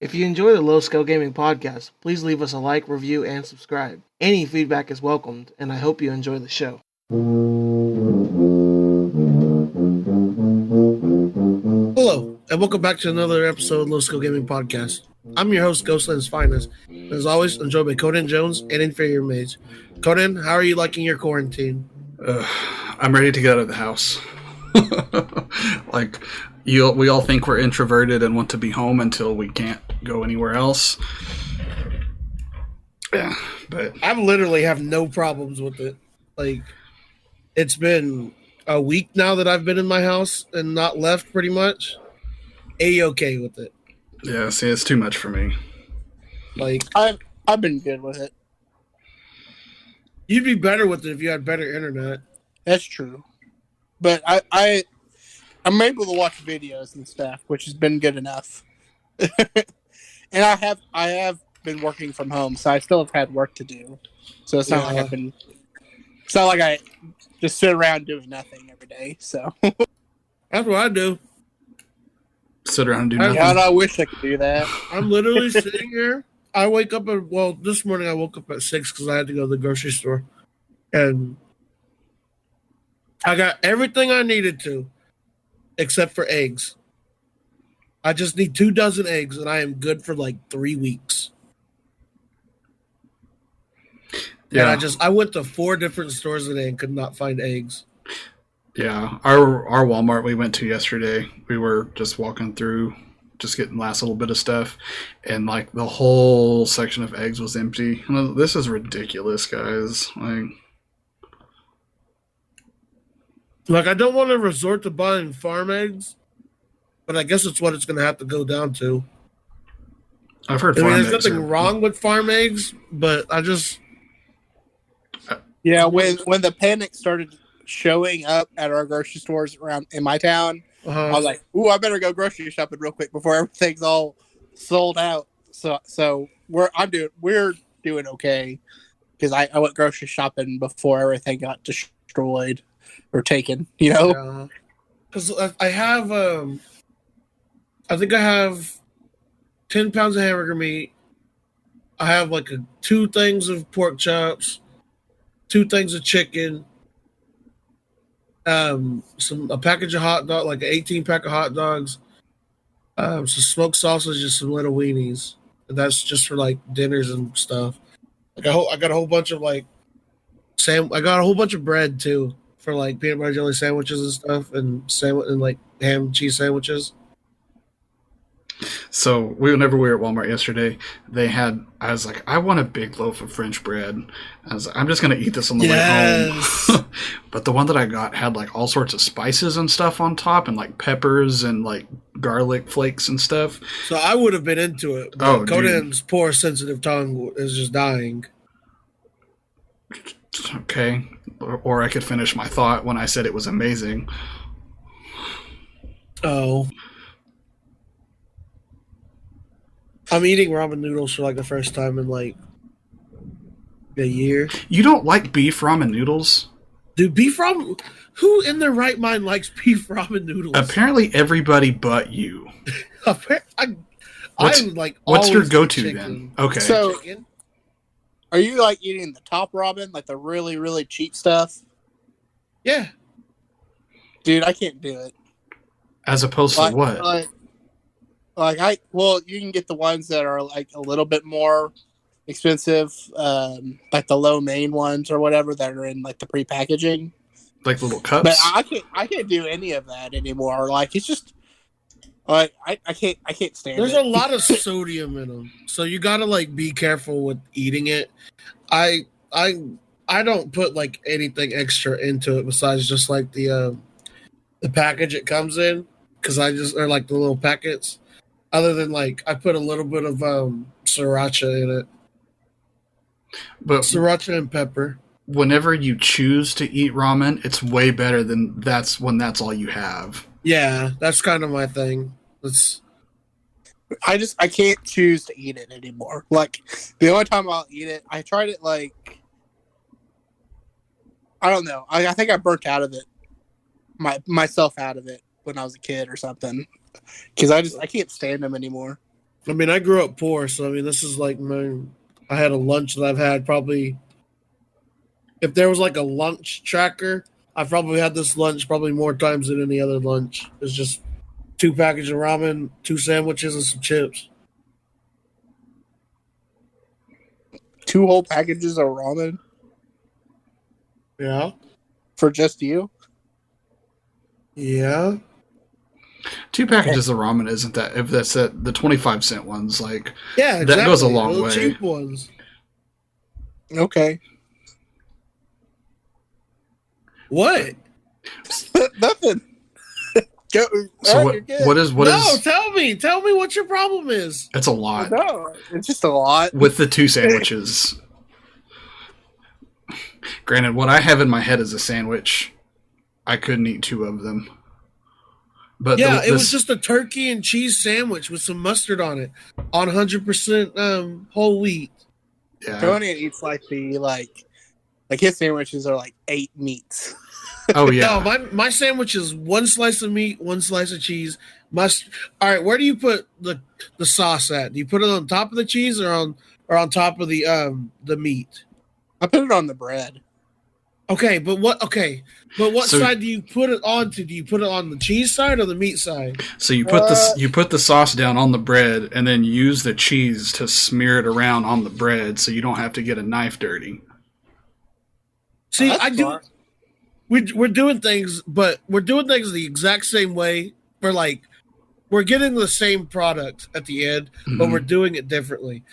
If you enjoy the Low Scale Gaming podcast, please leave us a like, review, and subscribe. Any feedback is welcomed, and I hope you enjoy the show. Hello, and welcome back to another episode of Low Scale Gaming podcast. I'm your host, Ghostland's Finest. As always, I'm joined by Conan Jones and Inferior Mage. Conan, how are you liking your quarantine? I'm ready to get out of the house. We all think we're introverted and want to be home until we can't go anywhere else. Yeah, but I literally have no problems with it. Like, it's been a week now that I've been in my house and not left, pretty much. A-okay with it. yeah, see, it's too much for me. Like, I've been good with it. you'd be better with it if you had better internet. That's true, but I'm able to watch videos and stuff, which has been good enough. And I have been working from home, so I still have had work to do. So it's not like I've been. It's not like I just sit around doing nothing every day. So That's what I do. Sit around and do nothing. God, I wish I could do that. I'm literally sitting here. I wake up this morning I woke up at 6 because I had to go to the grocery store. And I got everything I needed to, except for eggs. I just need 2 dozen eggs, and I am good for like 3 weeks. Yeah, And I went to 4 different stores today and could not find eggs. yeah. Our Walmart we went to yesterday. We were just walking through, just getting the last little bit of stuff, and like the whole section of eggs was empty. This is ridiculous, guys. Like, I don't want to resort to buying farm eggs, but I guess it's what it's going to have to go down to. I've heard. I mean, Farm there's eggs nothing are- wrong with farm eggs, but I just Yeah, when the panic started showing up at our grocery stores around in my town, I was like, "Ooh, I better go grocery shopping real quick before everything's all sold out." So we're doing okay because I went grocery shopping before everything got destroyed or taken. You know, because I have I think I have 10 pounds of hamburger meat. I have like 2 things of pork chops, 2 things of chicken, a package of hot dog, like an 18 pack of hot dogs, some smoked sausage, and some little weenies. And that's just for like dinners and stuff. Like I got a whole bunch of like I got a whole bunch of bread too for like peanut butter jelly sandwiches and stuff, and like ham and cheese sandwiches. So whenever we were at Walmart yesterday, I was like, I want a big loaf of French bread. I was like, I'm just gonna eat this on the way home. But the one that I got had like all sorts of spices and stuff on top, and like peppers and like garlic flakes and stuff. So I would have been into it. But Conan's poor sensitive tongue is just dying. Okay. Or I could finish my thought when I said it was amazing. Oh. I'm eating ramen noodles for like the first time in like a year. You don't like beef ramen noodles? Dude, beef ramen? Who in their right mind likes beef ramen noodles? Apparently everybody but you. I'm like, what's your always go-to chicken. then? Okay. So Chicken? are you like eating the top ramen, like the really really cheap stuff? Yeah. Dude, I can't do it. As opposed to what? You can get the ones that are like a little bit more expensive, like the low main ones or whatever that are in like the pre-packaging. Like little cups? But I can't do any of that anymore. Like it's just like I can't stand There's it. a lot of sodium in them, so you gotta like be careful with eating it. I don't put like anything extra into it besides just like the package it comes in, because or like the little packets. Other than like I put a little bit of sriracha in it, But sriracha and pepper. whenever you choose to eat ramen, it's way better than that's all you have. Yeah, that's kind of my thing. I can't choose to eat it anymore. Like the only time I'll eat it, I tried it like I don't know. I think I burnt out of it, myself out of it when I was a kid or something. Because I can't stand them anymore. I mean, I grew up poor, so I mean, this is like I had a lunch that I've had probably. If there was like a lunch tracker, I've probably had this lunch probably more times than any other lunch. It's just 2 packages of ramen, 2 sandwiches, and some chips. 2 whole packages of ramen Yeah. for just you? Yeah. 2 packages of ramen isn't that, if that's the 25-cent ones, like, Yeah, exactly. that goes a long the way. Cheap ones. Okay. What? Nothing. Go, So what is Tell me what your problem is. It's a lot. No, it's just a lot. With the 2 sandwiches. Granted, what I have in my head is a sandwich. I couldn't eat 2 of them. But yeah, it was just a turkey and cheese sandwich with some mustard on it, on 100% whole wheat. Yeah. Tony eats like his sandwiches are like 8 meats. Oh yeah. No, my sandwich is 1 slice of meat, 1 slice of cheese. All right, where do you put the sauce at? Do you put it on top of the cheese or on top of the meat? I put it on the bread. Okay, but what side do you put it onto? Do you put it on the cheese side or the meat side? So you put the sauce down on the bread and then use the cheese to smear it around on the bread so you don't have to get a knife dirty. See, I do. We're doing things, but we're doing things the exact same way. We're getting the same product at the end, but we're doing it differently.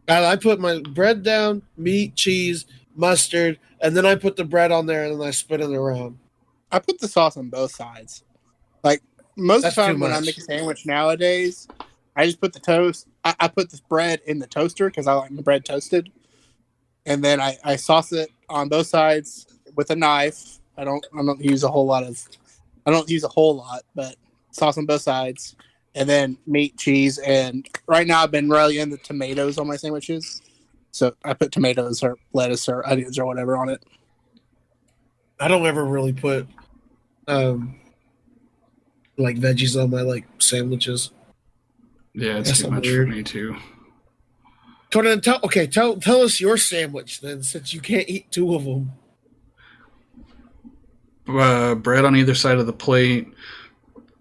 And I put my bread down, meat, cheese, mustard, and then I put the bread on there and then I spin it around. I put the sauce on both sides. Like most of the time when I make a sandwich nowadays, I just put the toast. I put the bread in the toaster because I like the bread toasted, and then I sauce it on both sides with a knife. I don't use a whole lot, but sauce on both sides, and then meat, cheese, and right now I've been really into tomatoes on my sandwiches. So I put tomatoes or lettuce or onions or whatever on it. I don't ever really put like veggies on my sandwiches. Yeah, it's too much for me too. Conan, tell us your sandwich then, since you can't eat 2 of them. Bread on either side of the plate,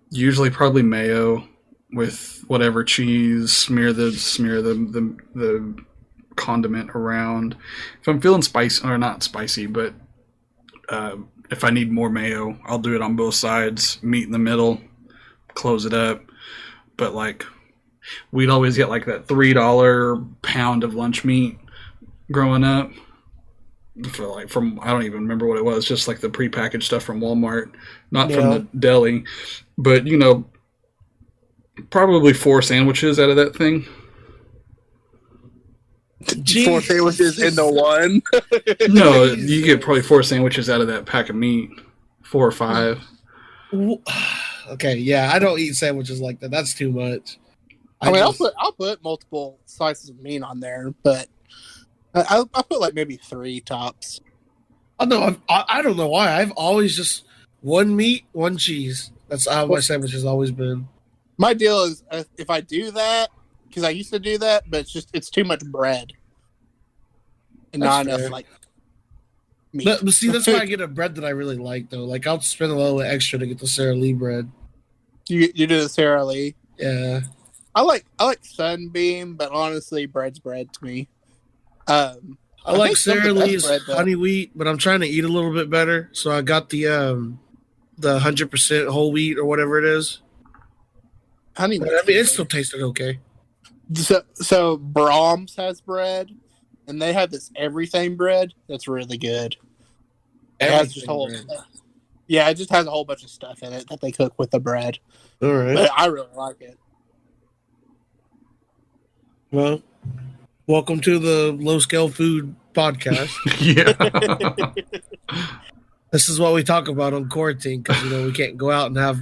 usually probably mayo with whatever cheese. Smear the condiment around. If I'm feeling spicy, or not spicy, but if I need more mayo, I'll do it on both sides. Meat in the middle, close it up. But we'd always get that $3 pound of lunch meat growing up. For from I don't even remember what it was, just the prepackaged stuff from Walmart, not from the deli. But probably 4 sandwiches out of that thing. Jeez. 4 sandwiches into one. No, you get probably 4 sandwiches out of that pack of meat, 4 or 5. Okay, yeah, I don't eat sandwiches like that. That's too much. I'll put multiple slices of meat on there, but I'll put maybe 3 tops. Oh no, I don't know why. I've always just 1 meat, 1 cheese. That's how my sandwich has always been. My deal is if I do that, because I used to do that, but it's too much bread and that's not fair. enough meat. But see, that's why I get a bread that I really like though. I'll spend a little extra to get the Sara Lee bread. You do the Sara Lee? Yeah. I like Sunbeam, but honestly, bread's bread to me. I like Sara Lee's honey wheat, but I'm trying to eat a little bit better, so I got the 100% whole wheat or whatever it is. Honey wheat. I mean, it still tasted okay. So Brahms has bread, and they have this everything bread that's really good. It just has a whole bunch of stuff in it that they cook with the bread. All right. But I really like it. Well, welcome to the Low Scale Food Podcast. Yeah. This is what we talk about on quarantine because we can't go out and have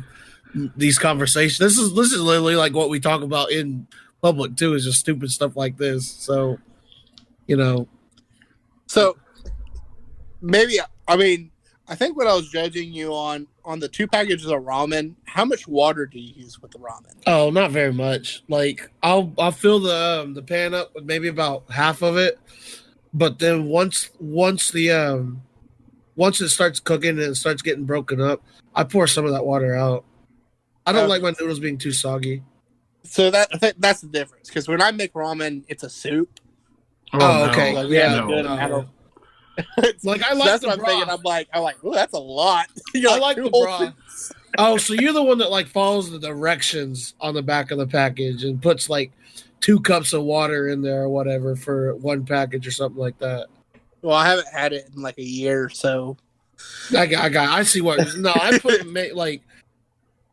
these conversations. This is literally what we talk about in public too. Is just stupid stuff like this. So, So maybe I think what I was judging you on the 2 packages of ramen, how much water do you use with the ramen? Oh, not very much. Like I'll fill the pan up with maybe about half of it, but then once it starts cooking and it starts getting broken up, I pour some of that water out. I don't like my noodles being too soggy. So I think that's the difference. Because when I make ramen, it's a soup. Oh, okay. Like, Yeah, a good amount of. Like I So like that's the what I'm thinking. broth. I'm like, oh, that's a lot. I like the broth. Oh, so you're the one that like follows the directions on the back of the package and puts like 2 cups of water in there or whatever for 1 package or something like that. Well, I haven't had it in like a year, so I see what. No, I put like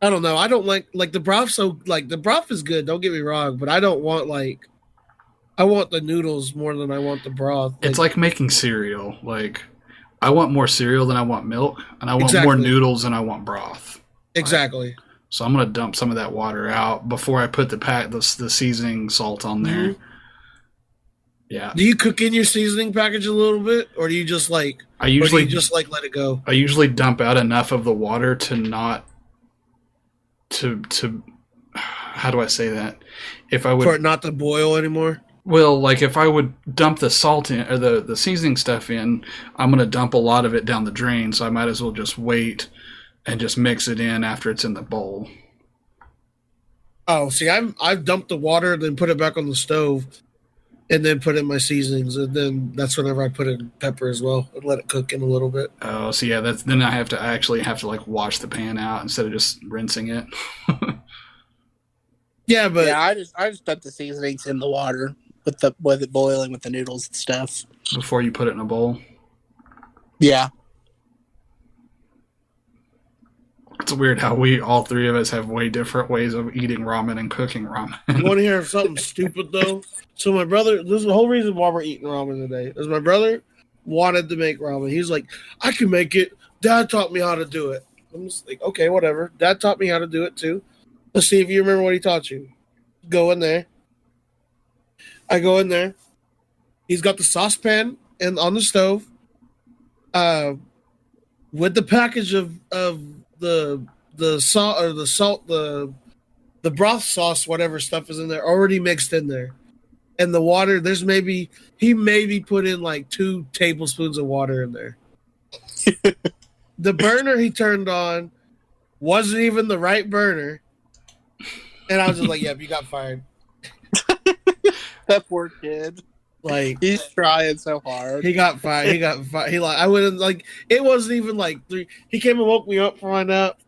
I don't know. I don't like the broth. So like the broth is good. Don't get me wrong, but I don't want like I want the noodles more than I want the broth. It's like making cereal. Like I want more cereal than I want milk, and I want more noodles than I want broth. Exactly. Right? So I'm gonna dump some of that water out before I put the seasoning salt on there. Mm-hmm. Yeah. Do you cook in your seasoning package a little bit, or do you just like? I usually just like let it go. I usually dump out enough of the water to not to how do I say that? If I would for it not to boil anymore. Well, like if I would dump the salt in or the seasoning stuff in, I'm gonna dump a lot of it down the drain. So I might as well just wait and just mix it in after it's in the bowl. Oh, see, I've dumped the water, then put it back on the stove, and then put in my seasonings, and then that's whenever I put in pepper as well and let it cook in a little bit. Oh, so yeah, then I actually have to like wash the pan out instead of just rinsing it. Yeah, but I just dump the seasonings in the water with it boiling with the noodles and stuff before you put it in a bowl. Yeah. It's weird how all 3 of us have way different ways of eating ramen and cooking ramen. You want to hear something stupid though? So my brother, this is the whole reason why we're eating ramen today, is my brother wanted to make ramen. He's like, I can make it. Dad taught me how to do it. I'm just like, okay, whatever. Dad taught me how to do it too. Let's see if you remember what he taught you. Go in there. I go in there. He's got the saucepan on the stove, with the package of the broth sauce, whatever stuff is in there, already mixed in there. And the water, he maybe put in like 2 tablespoons of water in there. The burner he turned on wasn't even the right burner. And I was just like, yep, you got fired. That poor kid. Like he's trying so hard. He got fired. He like I wouldn't like it wasn't even like 3. He came and woke me up from my nap.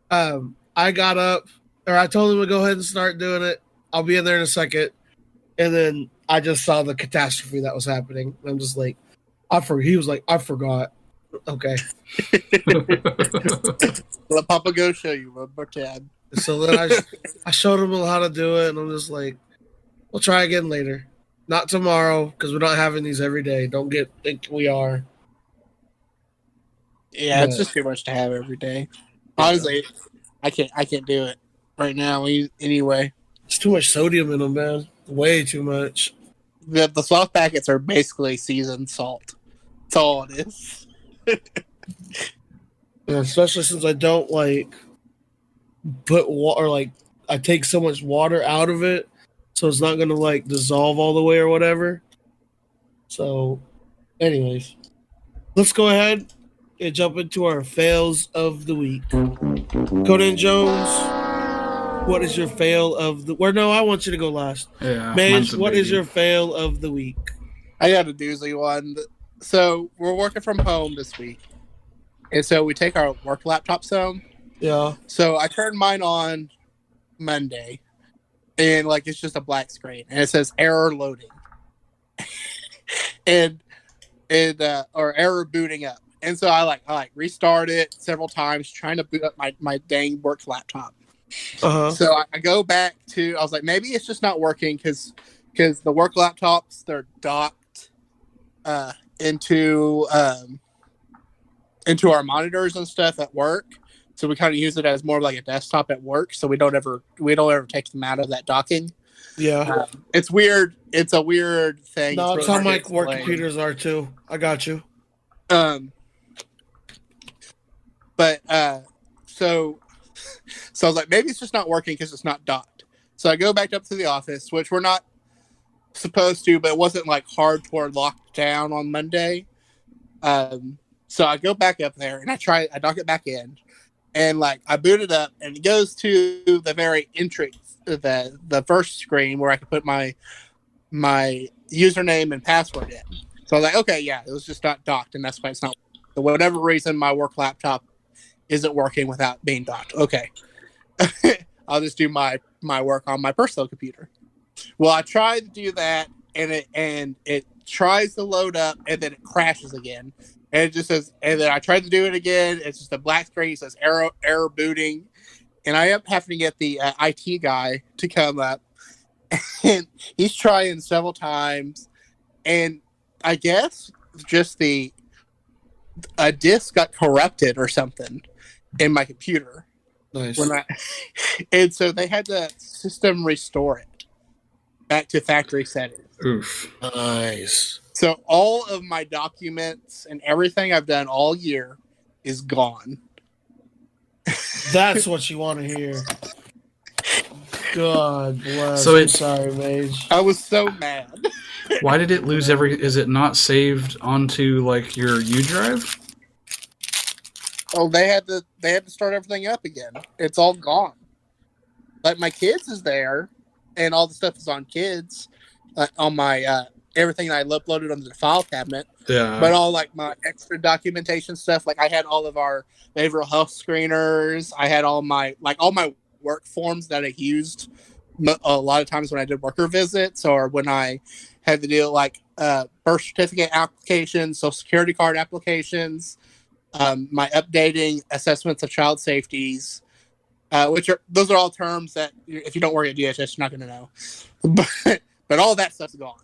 I got up, or I told him to go ahead and start doing it. I'll be in there in a second. And then I just saw the catastrophe that was happening. I'm just like, he was like, I forgot. Okay. Let Papa go show you, remember, Dad. So then I showed him how to do it, and I'm just like, we'll try again later. Not tomorrow, because we're not having these every day. Don't think we are. Yeah, it's just too much to have every day. Honestly, I can't do it right now anyway. It's too much sodium in them, man. Way too much. The soft packets are basically seasoned salt. That's all it is. Yeah, especially since I don't like put water, like I take so much water out of it, so it's not gonna like dissolve all the way or whatever. So, anyways, let's go ahead and jump into our fails of the week. Conan Jones, what is your fail of the? No, I want you to go last. Yeah, Mage, what is your fail of the week? I got a doozy one. So we're working from home this week, and so we take our work laptops home. Yeah. So I turned mine on Monday, and like it's just a black screen, and it says error loading, and or error booting up. And so I restart it several times, trying to boot up my dang work laptop. Uh-huh. So I go back to, I was like, maybe it's just not working because the work laptops, they're docked into our monitors and stuff at work. So we kind of use it as more like a desktop at work. So we don't ever take them out of that docking. Yeah. It's weird. It's a weird thing. No, it's how my work computers are too. I got you. But so I was like, maybe it's just not working because it's not docked. So I go back up to the office, which we're not supposed to, but it wasn't like hardcore locked down on Monday. So I go back up there and I dock it back in, and like I boot it up, and it goes to the very entrance, the first screen where I can put my username and password in. So I was like, okay, yeah, it was just not docked, and that's why it's not. For whatever reason, my work laptop isn't working without being docked. Okay, I'll just do my work on my personal computer. Well, I tried to do that, and it tries to load up, and then it crashes again. And it just says, and then I tried to do it again. It's just a black screen. It says error booting, and I am having to get the IT guy to come up, and he's trying several times, and I guess just a disk got corrupted or something in my computer. Nice. And so they had to system restore it back to factory settings. Oof. Nice. So all of my documents and everything I've done all year is gone. That's what you want to hear. God bless. So I'm sorry, Mage. I was so mad. Why did it lose is it not saved onto like your U drive? Oh, they had to start everything up again. It's all gone. Like my kids is there, and all the stuff is on kids, on my everything I uploaded onto the file cabinet. Yeah. But all like my extra documentation stuff, like I had all of our behavioral health screeners. I had all my work forms that I used a lot of times when I did worker visits or when I had to deal like birth certificate applications, social security card applications, my updating assessments of child safeties, those are all terms that if you don't work at DHS, you're not going to know. But all that stuff's gone.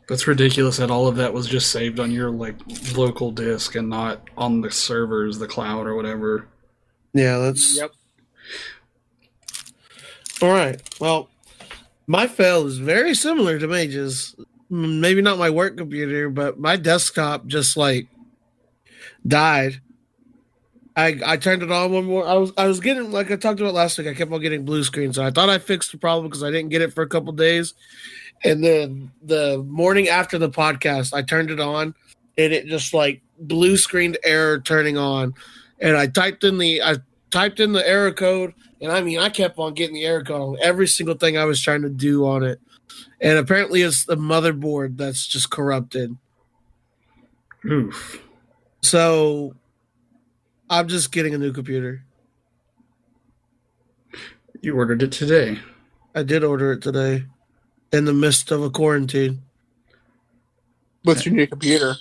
That's ridiculous that all of that was just saved on your like local disk and not on the servers, the cloud or whatever. Yeah, that's... Yep. All right. Well, my fail is very similar to Mage's. Maybe not my work computer, but my desktop just like died. I turned it on one more. I was getting, like I talked about last week, I kept on getting blue screen. So I thought I fixed the problem because I didn't get it for a couple days. And then the morning after the podcast, I turned it on and it just like blue screened error turning on. And I typed in the error code, and I mean I kept on getting the error code on every single thing I was trying to do on it. And apparently it's the motherboard that's just corrupted. Oof. So I'm just getting a new computer. You ordered it today. I did order it today in the midst of a quarantine. What's your new computer?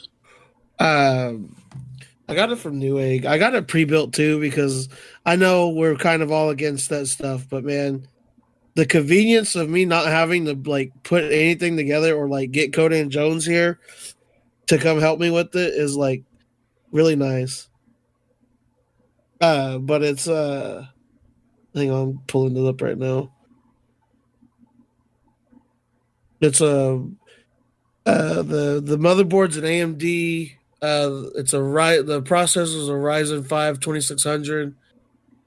I got it from Newegg. I got it pre-built too because I know we're kind of all against that stuff, but man, the convenience of me not having to like put anything together or like get Cody and Jones here to come help me with it is like really nice. But it's hang on, I'm pulling it up right now. It's the motherboard's an AMD. The processor is a Ryzen 5 2600.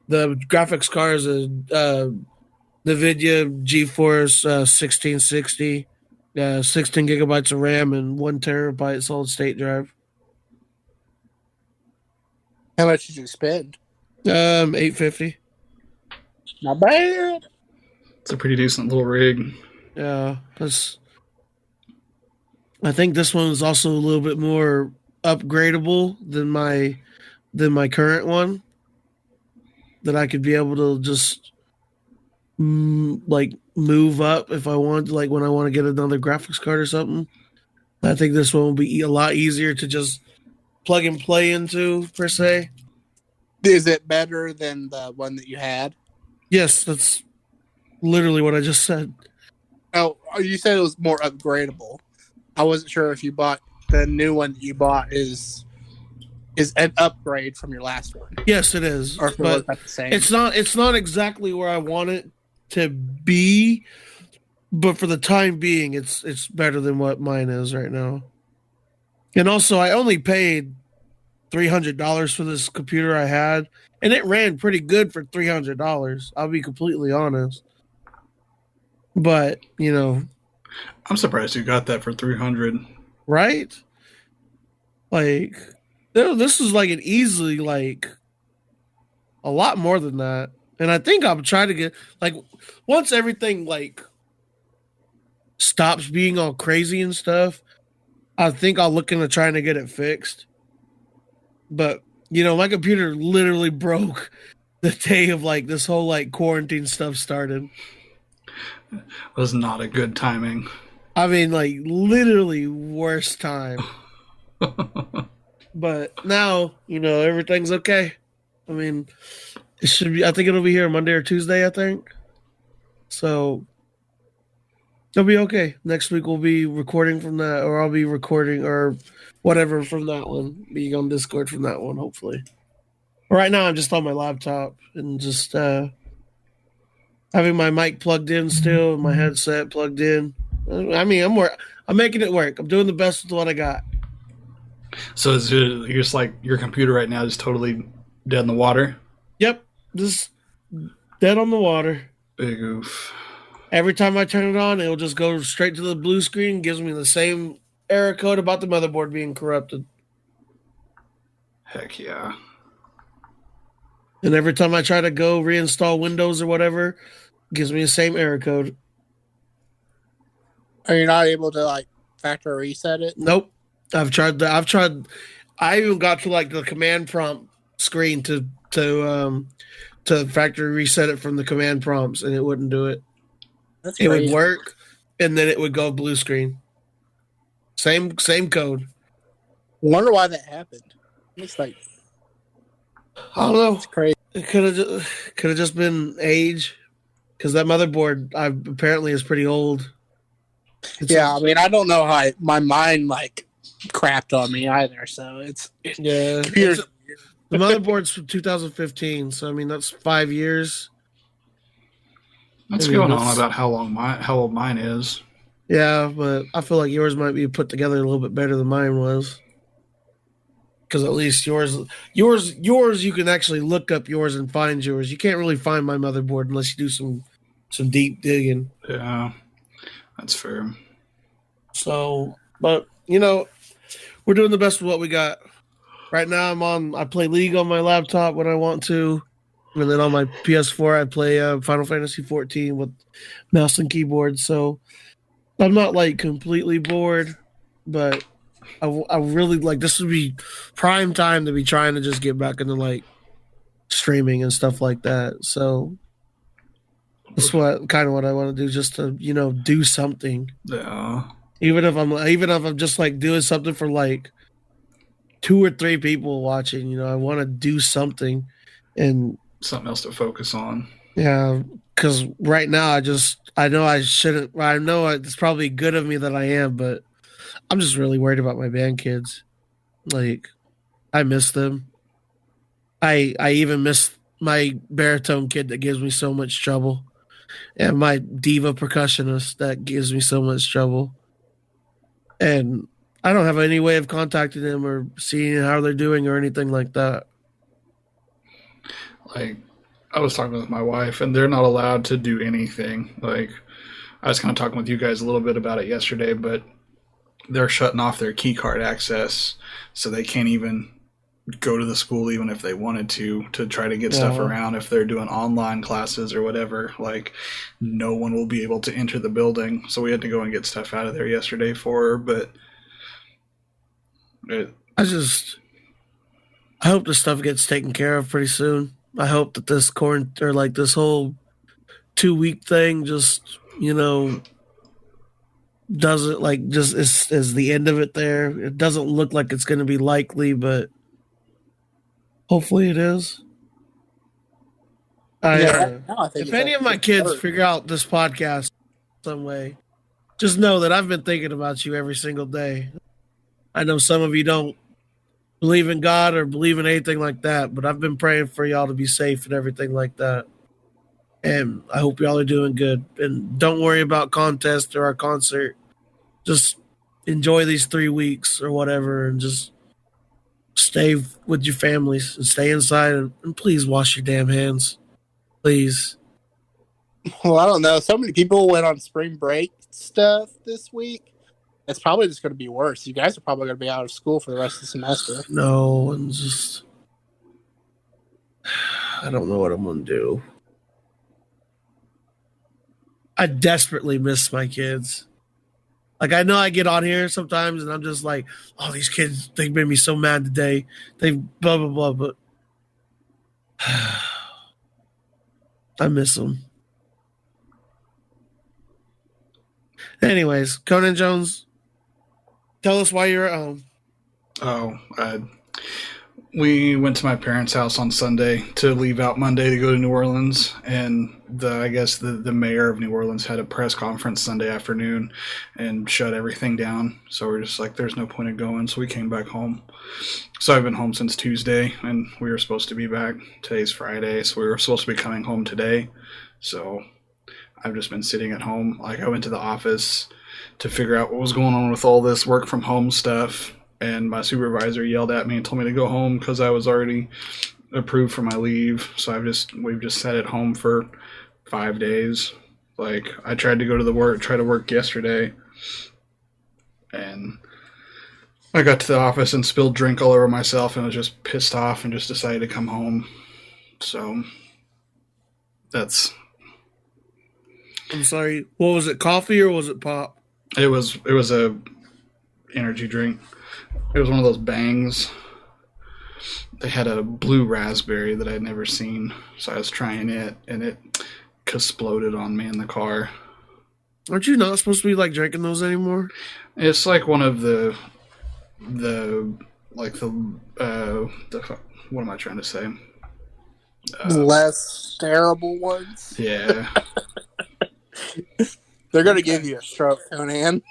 The graphics card is a NVIDIA GeForce 1660. 16 gigabytes of RAM and 1 terabyte solid state drive. How much did you spend? $850. Not bad. It's a pretty decent little rig. Yeah, I think this one is also a little bit more upgradable than my current one. That I could be able to just like move up if I want, like when I want to get another graphics card or something. I think this one will be a lot easier to just plug and play into per se. Is it better than the one that you had? Yes, that's literally what I just said. Oh, you said it was more upgradable. I wasn't sure if you bought the new one that you bought is an upgrade from your last one. Yes, it is. Or if it but the same. It's not exactly where I want it to be, but for the time being, it's better than what mine is right now. And also, I only paid $300 for this computer I had, and it ran pretty good for $300. I'll be completely honest. But I'm surprised you got that for 300. right? Like, this is like an easily like a lot more than that. And I think I'm trying to get like once everything like stops being all crazy and stuff, I think I'll look into trying to get it fixed. But my computer literally broke the day of like this whole like quarantine stuff started. It was not a good timing. I mean, like literally worst time. But now, everything's okay. I mean, it should be. I think it'll be here Monday or Tuesday. I think so. It'll be okay. Next week we'll be recording from that, or I'll be recording or whatever from that one. Being on Discord from that one, hopefully. Right now, I'm just on my laptop and just having my mic plugged in still, and my headset plugged in. I mean, I'm making it work. I'm doing the best with what I got. So you're just like your computer right now is totally dead in the water? Yep, just dead on the water. Big oof. Every time I turn it on, it'll just go straight to the blue screen, gives me the same error code about the motherboard being corrupted. Heck yeah. And every time I try to go reinstall Windows or whatever, gives me the same error code. Are you not able to like factory reset it? Nope. I've tried. I even got to like the command prompt screen to factory reset it from the command prompts, and it wouldn't do it. That's it crazy. Would work, and then it would go blue screen. Same code. Wonder why that happened. It's like I don't know. It's crazy. It could have just been age, because that motherboard apparently is pretty old. I mean, I don't know how my mind like crapped on me either. So the motherboard's from 2015, so I mean that's 5 years. That's going on about how old mine is. Yeah, but I feel like yours might be put together a little bit better than mine was. Because at least yours, you can actually look up yours and find yours. You can't really find my motherboard unless you do some deep digging. Yeah, that's fair. So, but we're doing the best with what we got. Right now, I play League on my laptop when I want to. And then on my PS4, I play Final Fantasy 14 with mouse and keyboard. So I'm not like completely bored, but I really like this would be prime time to be trying to just get back into like streaming and stuff like that. So that's what I want to do, just to do something. Yeah. Even if I'm just like doing something for like 2 or 3 people watching, I want to do something and something else to focus on. Yeah, because right now I know I shouldn't. I know it's probably good of me that I am, but I'm just really worried about my band kids. Like, I miss them. I even miss my baritone kid that gives me so much trouble, and my diva percussionist that gives me so much trouble. And I don't have any way of contacting them or seeing how they're doing or anything like that. Like, I was talking with my wife, and they're not allowed to do anything. Like, I was kind of talking with you guys a little bit about it yesterday, but they're shutting off their key card access, so they can't even go to the school even if they wanted to try to get stuff around. If they're doing online classes or whatever, like, no one will be able to enter the building. So we had to go and get stuff out of there yesterday for her, but I hope this stuff gets taken care of pretty soon. I hope that this this whole 2-week thing just, doesn't like just is the end of it there. It doesn't look like it's going to be likely, but hopefully it is. If any of my kids figure out this podcast some way, just know that I've been thinking about you every single day. I know some of you don't believe in God or believe in anything like that, but I've been praying for y'all to be safe and everything like that. And I hope y'all are doing good. And don't worry about contest or our concert. Just enjoy these 3 weeks or whatever, and just stay with your families and stay inside and please wash your damn hands. Please. Well, I don't know. So many people went on spring break stuff this week. It's probably just going to be worse. You guys are probably going to be out of school for the rest of the semester. No, and just I don't know what I'm gonna do. I desperately miss my kids. Like I know I get on here sometimes and I'm just like, oh, these kids, they made me so mad today. They blah blah blah, but I miss them. Anyways, Conan Jones, tell us why you're at home. Oh, we went to my parents' house on Sunday to leave out Monday to go to New Orleans, and I guess the mayor of New Orleans had a press conference Sunday afternoon and shut everything down. So we're just like, there's no point in going. So we came back home. So I've been home since Tuesday, and we were supposed to be back. Today's Friday, so we were supposed to be coming home today. So I've just been sitting at home. Like I went to the office to figure out what was going on with all this work from home stuff, and my supervisor yelled at me and told me to go home because I was already approved for my leave. So we've just sat at home for 5 days. Like I tried to go to try to work yesterday, and I got to the office and spilled drink all over myself and was just pissed off and just decided to come home. So that's. I'm sorry. What was it? Coffee or was it pop? It was a energy drink. It was one of those Bangs. They had a blue raspberry that I'd never seen, so I was trying it, and it exploded on me in the car. Aren't you not supposed to be like drinking those anymore? It's like one of the what am I trying to say? Less terrible ones. Yeah. They're going to give you a stroke, Conan.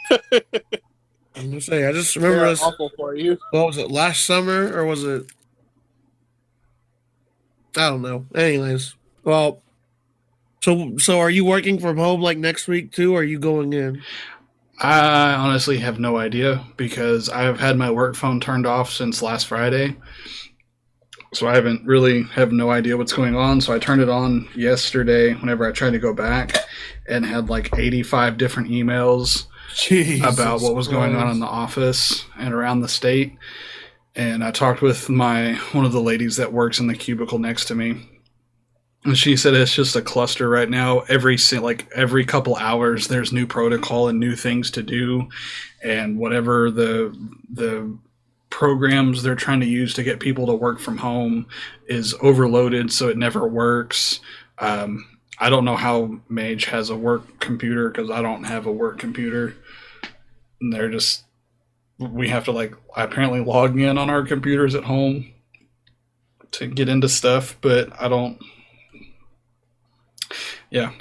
I'm gonna say, I just remember They're this. awful for you. What was it? Last summer or was it? I don't know. Anyways, well, so are you working from home like next week too? Or are you going in? I honestly have no idea because I've had my work phone turned off since last Friday. So I have no idea what's going on. So I turned it on yesterday whenever I tried to go back and had like 85 different emails about what was going on in the office and around the state. And I talked with one of the ladies that works in the cubicle next to me. And she said it's just a cluster right now. Every couple hours, there's new protocol and new things to do, and whatever the programs they're trying to use to get people to work from home is overloaded, so it never works. I don't know how Mage has a work computer because I don't have a work computer. And we have to apparently log in on our computers at home to get into stuff, but I don't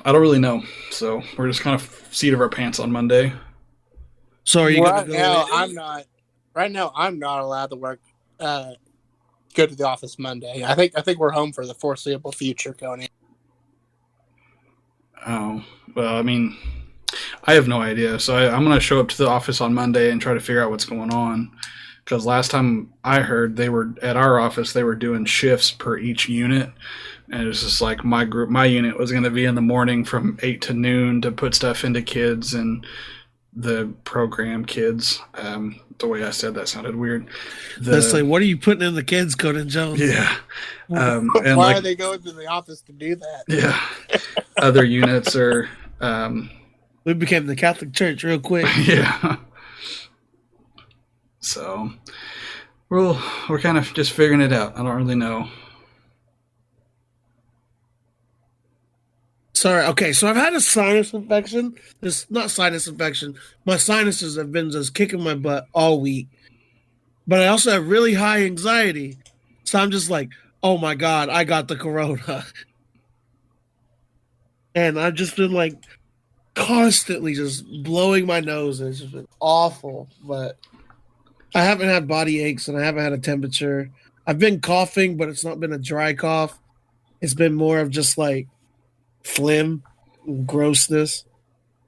really know. So we're just kind of seat of our pants on Monday. So are you right now? Right now, I'm not allowed to work. Go to the office Monday. I think we're home for the foreseeable future, Conan. Oh well, I mean, I have no idea. So I'm going to show up to the office on Monday and try to figure out what's going on. Because last time I heard, they were at our office. They were doing shifts per each unit. And it was just like my unit was going to be in the morning from 8 to noon to put stuff into kids and the program kids. The way I said that sounded weird. Let's say, what are you putting in the kids, Conan Jones? Yeah. And why are they going to the office to do that? Yeah. Other units are. We became the Catholic Church real quick. Yeah. So we're kind of just figuring it out. I don't really know. Sorry. Okay, so I've had a sinus infection. It's not sinus infection. My sinuses have been just kicking my butt all week. But I also have really high anxiety. So I'm just like, oh my God, I got the corona. And I've just been like constantly just blowing my nose. And it's just been awful. But I haven't had body aches and I haven't had a temperature. I've been coughing, but it's not been a dry cough. It's been more of just like phlegm, grossness.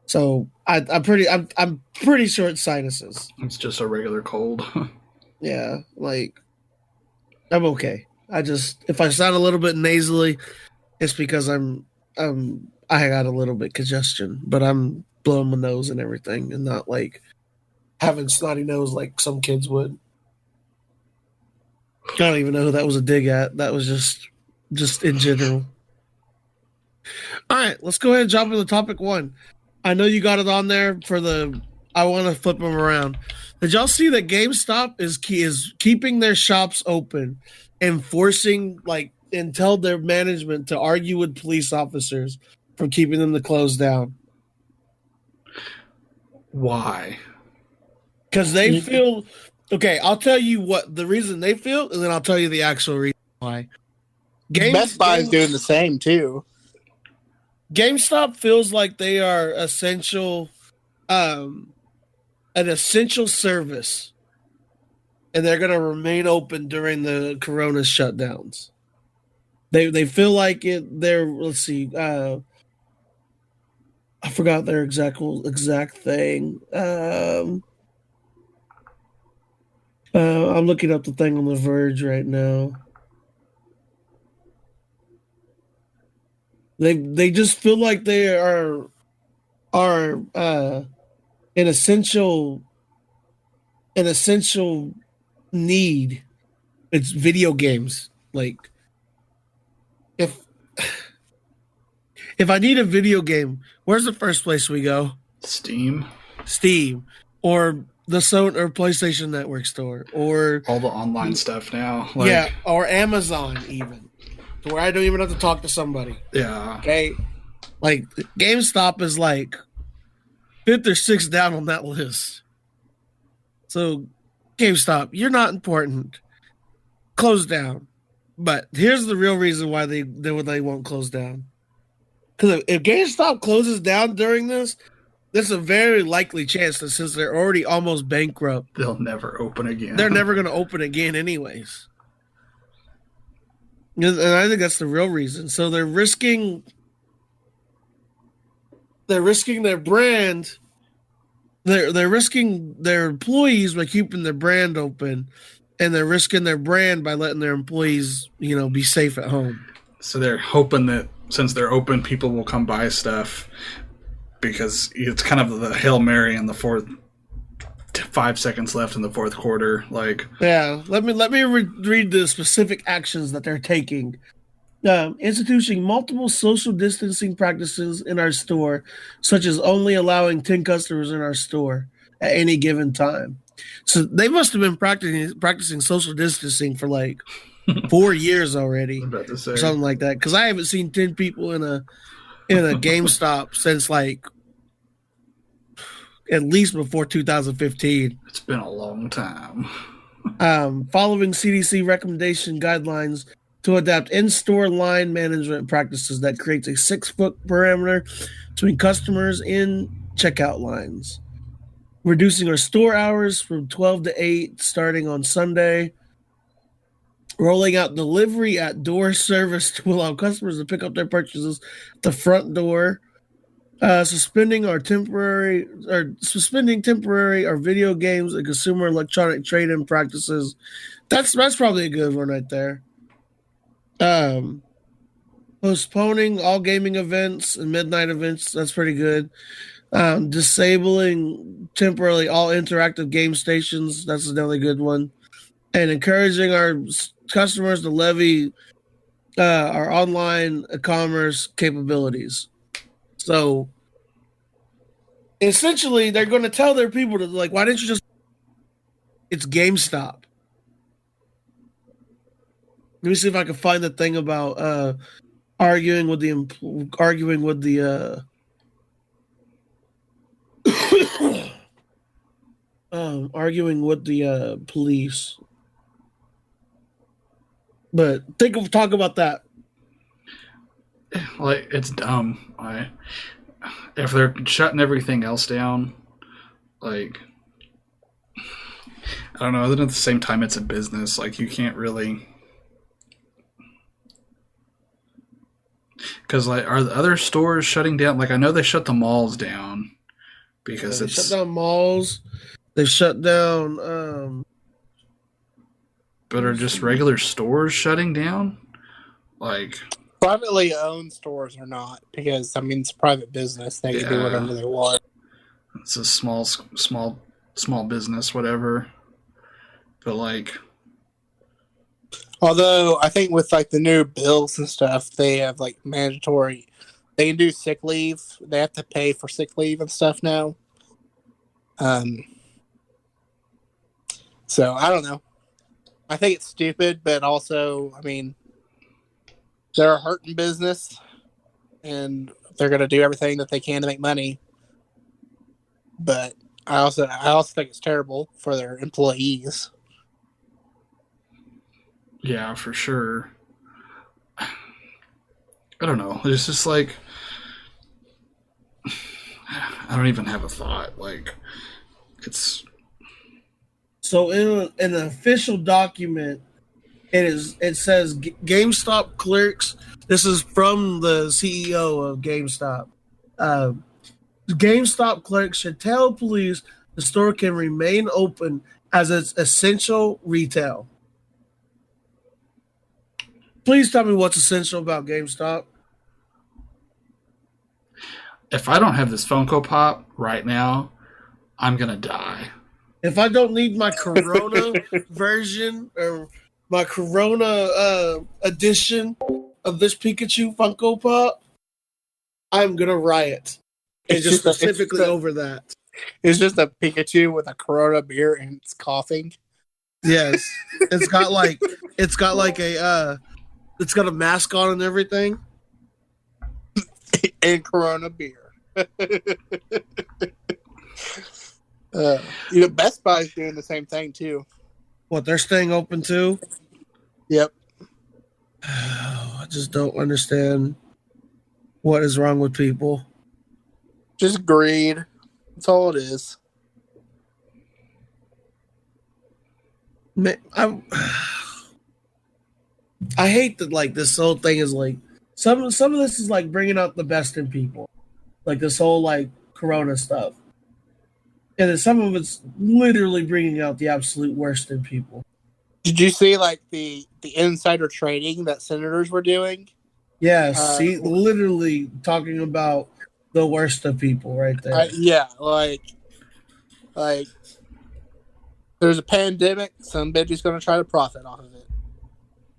So I'm pretty sure it's sinuses. It's just a regular cold. Yeah, like I'm okay. If I sound a little bit nasally, it's because I got a little bit congestion, but I'm blowing my nose and everything, and not like having snotty nose like some kids would. I don't even know who that was a dig at. That was just in general. All right, let's go ahead and jump into topic one. I know you got it on there for the. I want to flip them around. Did y'all see that GameStop is keeping their shops open and forcing and tell their management to argue with police officers from keeping them to close down? Why? Because they feel okay. I'll tell you what the reason they feel, and then I'll tell you the actual reason why. Best Buy is doing the same too. GameStop feels like they are an essential service, and they're going to remain open during the Corona shutdowns. They feel like it. They're let's see. I forgot their exact thing. I'm looking up the thing on The Verge right now. They just feel like they are an essential need. It's video games. Like if I need a video game, where's the first place we go? Steam, or the Sony or PlayStation Network store, or all the online stuff now. Or Amazon even, to where I don't even have to talk to somebody. Yeah. Okay. Like GameStop is like 5th or 6th down on that list. So GameStop, you're not important. Close down. But here's the real reason why they won't close down. Because if GameStop closes down during this, there's a very likely chance that since they're already almost bankrupt, they'll never open again. They're never going to open again anyways. And I think that's the real reason. So they're risking their brand. They're risking their employees by keeping their brand open, and they're risking their brand by letting their employees, be safe at home. So they're hoping that since they're open, people will come buy stuff, because it's kind of the Hail Mary in the 5 seconds left in the fourth quarter. Let me read the specific actions that they're taking. Instituting multiple social distancing practices in our store, such as only allowing 10 customers in our store at any given time. So they must have been practicing social distancing for 4 years already, I'm about to say. Or something like that. Because I haven't seen 10 people in a GameStop since at least before 2015. It's been a long time. Following CDC recommendation guidelines to adapt in-store line management practices that creates a 6-foot parameter between customers in checkout lines. Reducing our store hours from 12 to 8 starting on Sunday. Rolling out delivery at door service to allow customers to pick up their purchases at the front door. Suspending temporary our video games and consumer electronic trade-in practices. That's probably a good one right there. Postponing all gaming events and midnight events. That's pretty good. Disabling temporarily all interactive game stations. That's another good one. And encouraging our customers to levy our online commerce capabilities. So essentially, they're going to tell their people to why didn't you just? It's GameStop. Let me see if I can find the thing about arguing with the police. But talk about that. It's dumb. If they're shutting everything else down, I don't know. Then at the same time, it's a business. You can't really. Because are the other stores shutting down? I know they shut the malls down because they shut down malls. They shut down. But are just regular stores shutting down? Like, privately owned stores are not, because I mean it's a private business. They can do whatever they want. It's a small business, whatever. But like, although I think with like the new bills and stuff, they have like mandatory. They can do sick leave. They have to pay for sick leave and stuff now. So I don't know. I think it's stupid, but also, I mean, they're a hurting business, and they're going to do everything that they can to make money. But I also think it's terrible for their employees. yeah, for sure. I don't know. It's just like, I don't even have a thought. Like, it's So in an official document, it says GameStop clerks. This is from the CEO of GameStop. Uh, GameStop clerks should tell police the store can remain open as it's essential retail. Please tell me what's essential about GameStop. if I don't have this Funko Pop right now, I'm gonna die. If I don't need my Corona version or my Corona edition of this Pikachu Funko Pop, I'm gonna riot. And just specifically over that. It's just a Pikachu with a Corona beer and it's coughing. Yes, it's got a mask on and everything, and Corona beer. Best Buy's doing the same thing too. What, they're staying open too? Yep. I just don't understand what is wrong with people. Just greed. That's all it is. I hate that like this whole thing is like some of this is like bringing out the best in people, like this whole like Corona stuff, and then some of it's literally bringing out the absolute worst in people. Did you see like the insider trading that senators were doing? Yes, see, literally talking about the worst of people right there. Yeah, like there's a pandemic. Some bitch is going to try to profit off of it.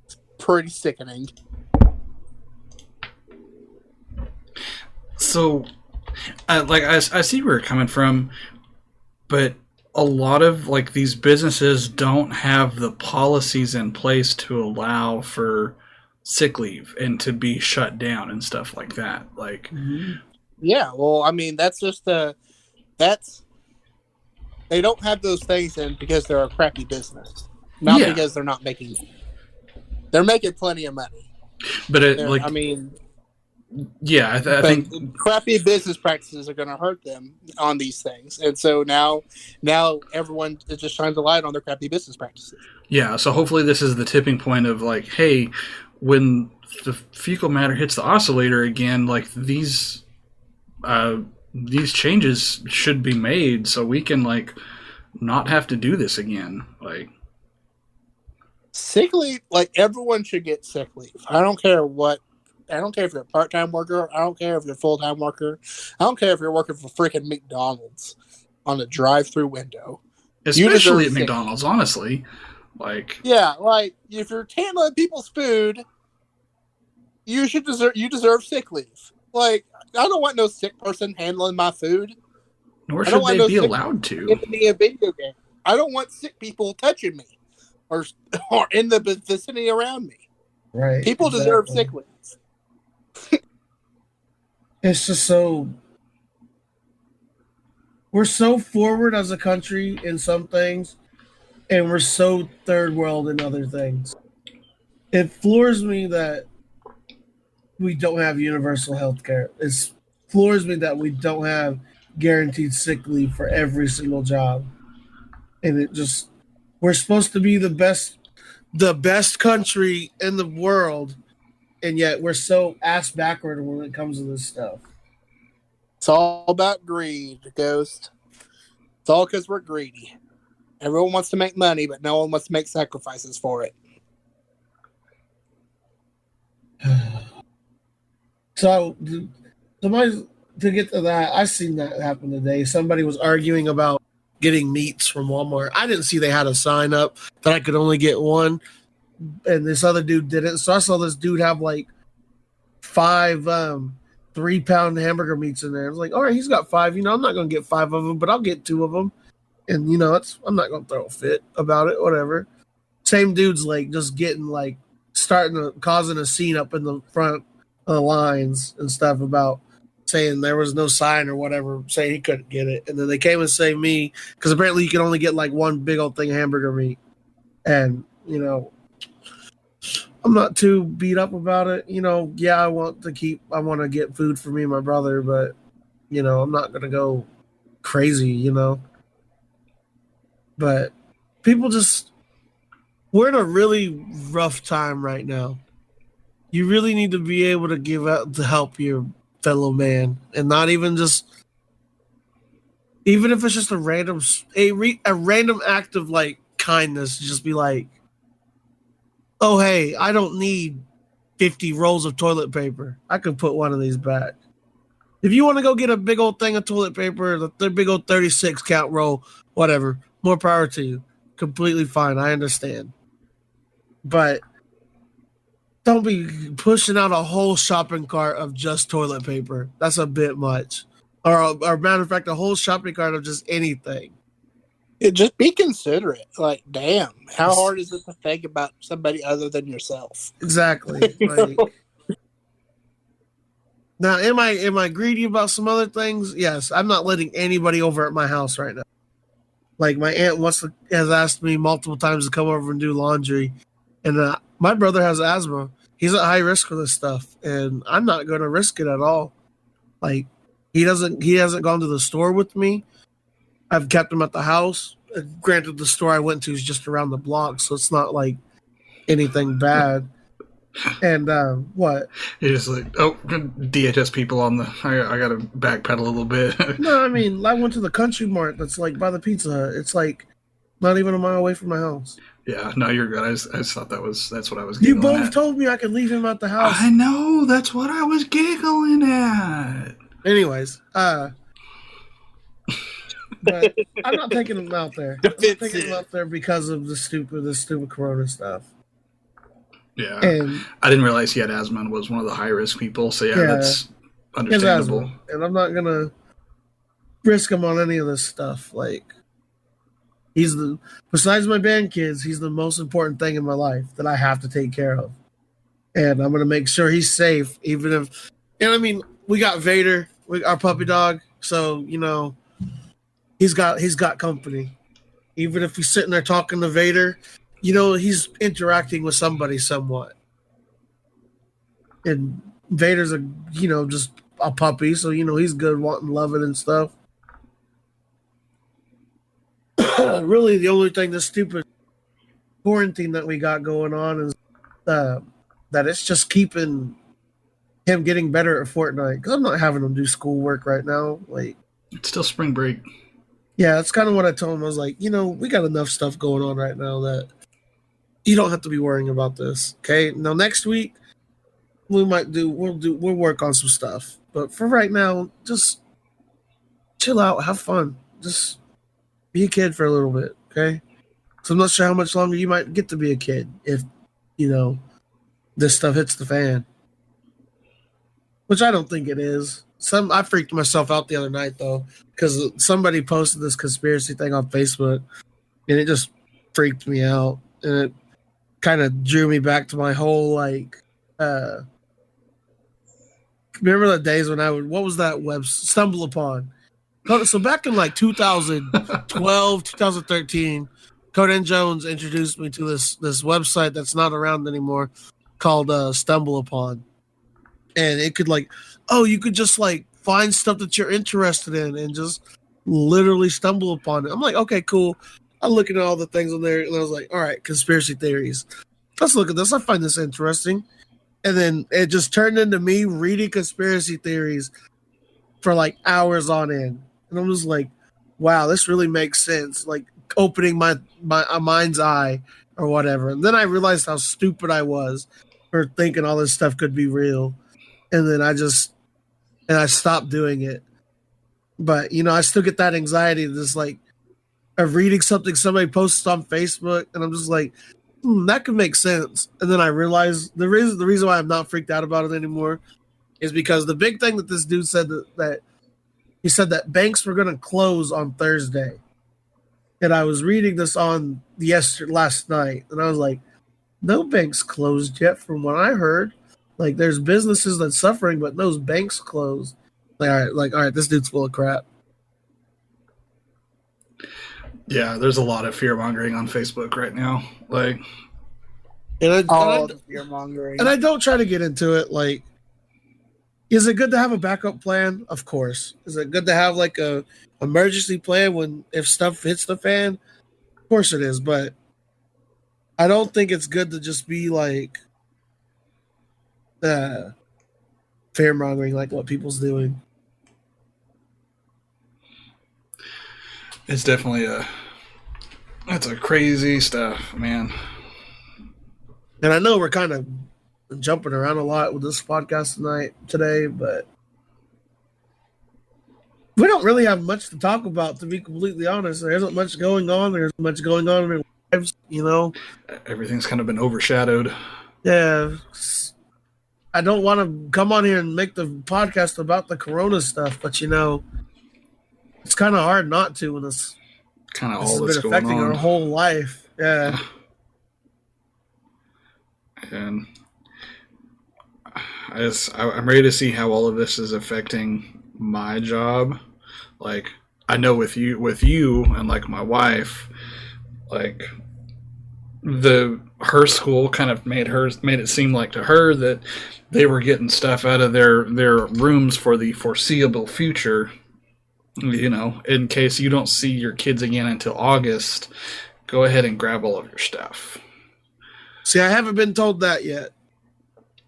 It's pretty sickening. So, I see where you're coming from, but a lot of like these businesses don't have the policies in place to allow for sick leave and to be shut down and stuff like that. Like, yeah, well, I mean, they don't have those things in because they're a crappy business, not because they're not making. They're making plenty of money, but I think crappy business practices are going to hurt them on these things, and so now everyone just shines a light on their crappy business practices. Yeah, so hopefully this is the tipping point of like, hey, when the fecal matter hits the oscillator again, like these changes should be made so we can like not have to do this again. Like, sick leave, like everyone should get sick leave. I don't care if you're a part-time worker. I don't care if you're a full-time worker. I don't care if you're working for freaking McDonald's on a drive-through window. Especially at McDonald's, honestly. Like, yeah, like if you're handling people's food, you deserve sick leave. Like, I don't want no sick person handling my food. Nor should they be allowed to. Giving me a video game. I don't want sick people touching me or in the vicinity around me. Right. People deserve sick leave. It's just we're so forward as a country in some things, and we're so third world in other things. It floors me that we don't have universal health care. It floors me that we don't have guaranteed sick leave for every single job. And we're supposed to be the best country in the world, and yet we're so ass backward when it comes to this stuff. It's all about greed, Ghost. It's all because we're greedy. Everyone wants to make money, but no one wants to make sacrifices for it. So, somebody, to get to that, I seen that happen today. Somebody was arguing about getting meats from Walmart. I didn't see they had a sign up that I could only get one, and this other dude didn't. So I saw this dude have like 5 3-pound hamburger meats in there. I was like, all right, he's got 5. I'm not gonna get 5 of them, but I'll get 2 of them. And I'm not gonna throw a fit about it. Whatever. Same dude's like just getting like causing a scene up in the front of the lines and stuff about saying there was no sign or whatever, saying he couldn't get it. And then they came and saved me because apparently you can only get like one big old thing of hamburger meat. And I'm not too beat up about it. Yeah, I want to get food for me and my brother, but I'm not gonna go crazy. But people we're in a really rough time right now. You really need to be able to give out to help your fellow man, and not even if it's just a random act of like kindness. Just be like, oh hey, I don't need 50 rolls of toilet paper. I could put one of these back. If you want to go get a big old thing of toilet paper, the big old 36 count roll, whatever, more power to you. Completely fine. I understand. But don't be pushing out a whole shopping cart of just toilet paper. That's a bit much. Or matter of fact, a whole shopping cart of just anything. Just be considerate. Like, damn, how hard is it to think about somebody other than yourself? Exactly. Now, am I greedy about some other things? Yes. I'm not letting anybody over at my house right now. Like my aunt has asked me multiple times to come over and do laundry, and my brother has asthma. He's at high risk for this stuff, and I'm not going to risk it at all. Like he hasn't gone to the store with me. I've kept him at the house. Granted, the store I went to is just around the block, so it's not like anything bad. And what? You're just like, oh, DHS people on the. I got to backpedal a little bit. No, I mean, I went to the Country Mart that's like by the Pizza Hut. It's like not even a mile away from my house. Yeah, no, you're good. I just thought that's what I was giggling You both at. told me I could leave him at the house. I know, that's what I was giggling at. Anyways, but I'm not taking him out there. I'm not taking him out there because of the stupid Corona stuff. Yeah, and I didn't realize he had asthma and was one of the high risk people. So yeah, that's understandable. And I'm not gonna risk him on any of this stuff. Like besides my band kids, he's the most important thing in my life that I have to take care of, and I'm gonna make sure he's safe. Even if, and I mean, we got Vader, our puppy dog, so he's got company. Even if he's sitting there talking to Vader, he's interacting with somebody somewhat. And Vader's just a puppy, so he's good, wanting loving and stuff. Really, the only thing this stupid quarantine that we got going on is that it's just keeping him getting better at Fortnite. Because I'm not having him do schoolwork right now. Like, it's still spring break. Yeah, that's kind of what I told him. I was like, we got enough stuff going on right now that you don't have to be worrying about this. Okay, now next week we'll work on some stuff. But for right now, just chill out, have fun, just be a kid for a little bit. Okay, so I'm not sure how much longer you might get to be a kid if this stuff hits the fan, which I don't think it is. I freaked myself out the other night though, because somebody posted this conspiracy thing on Facebook, and it just freaked me out, and it kind of drew me back to my whole remember the days when what was that web stumble upon? So back in like 2012, 2013, Coden Jones introduced me to this website that's not around anymore called Stumble Upon, and it could you could just find stuff that you're interested in and just literally stumble upon it. I'm like, okay, cool. I'm looking at all the things on there, and I was like, all right, conspiracy theories. Let's look at this. I find this interesting. And then it just turned into me reading conspiracy theories for hours on end. And I'm just like, wow, this really makes sense. opening my mind's eye or whatever. And then I realized how stupid I was for thinking all this stuff could be real. And then I stopped doing it. But I still get that anxiety just like of reading something somebody posts on Facebook, and I'm just like, that could make sense. And then I realized the reason why I'm not freaked out about it anymore is because the big thing that this dude said that he said that banks were going to close on Thursday. And I was reading this on last night, and I was like, no banks closed yet, from what I heard. Like, there's businesses that's suffering, but no banks closed. All right, this dude's full of crap. Yeah, there's a lot of fear mongering on Facebook right now. Like, all the fear mongering, and I don't try to get into it. Like, is it good to have a backup plan? Of course. Is it good to have like a emergency plan if stuff hits the fan? Of course it is, but I don't think it's good to just be like fear mongering like what people's doing. It's definitely that's a crazy stuff, man. And I know we're kind of jumping around a lot with this podcast today, but we don't really have much to talk about, to be completely honest. There isn't much going on. There's much going on in our lives, Everything's kind of been overshadowed. Yeah. I don't want to come on here and make the podcast about the corona stuff, but it's kind of hard not to when this kind of all that's been affecting going on. Our whole life. Yeah. And I'm ready to see how all of this is affecting my job. Like, I know with you and like my wife, like her school kind of made it seem like to her that they were getting stuff out of their rooms for the foreseeable future. In case you don't see your kids again until August, go ahead and grab all of your stuff. See, I haven't been told that yet.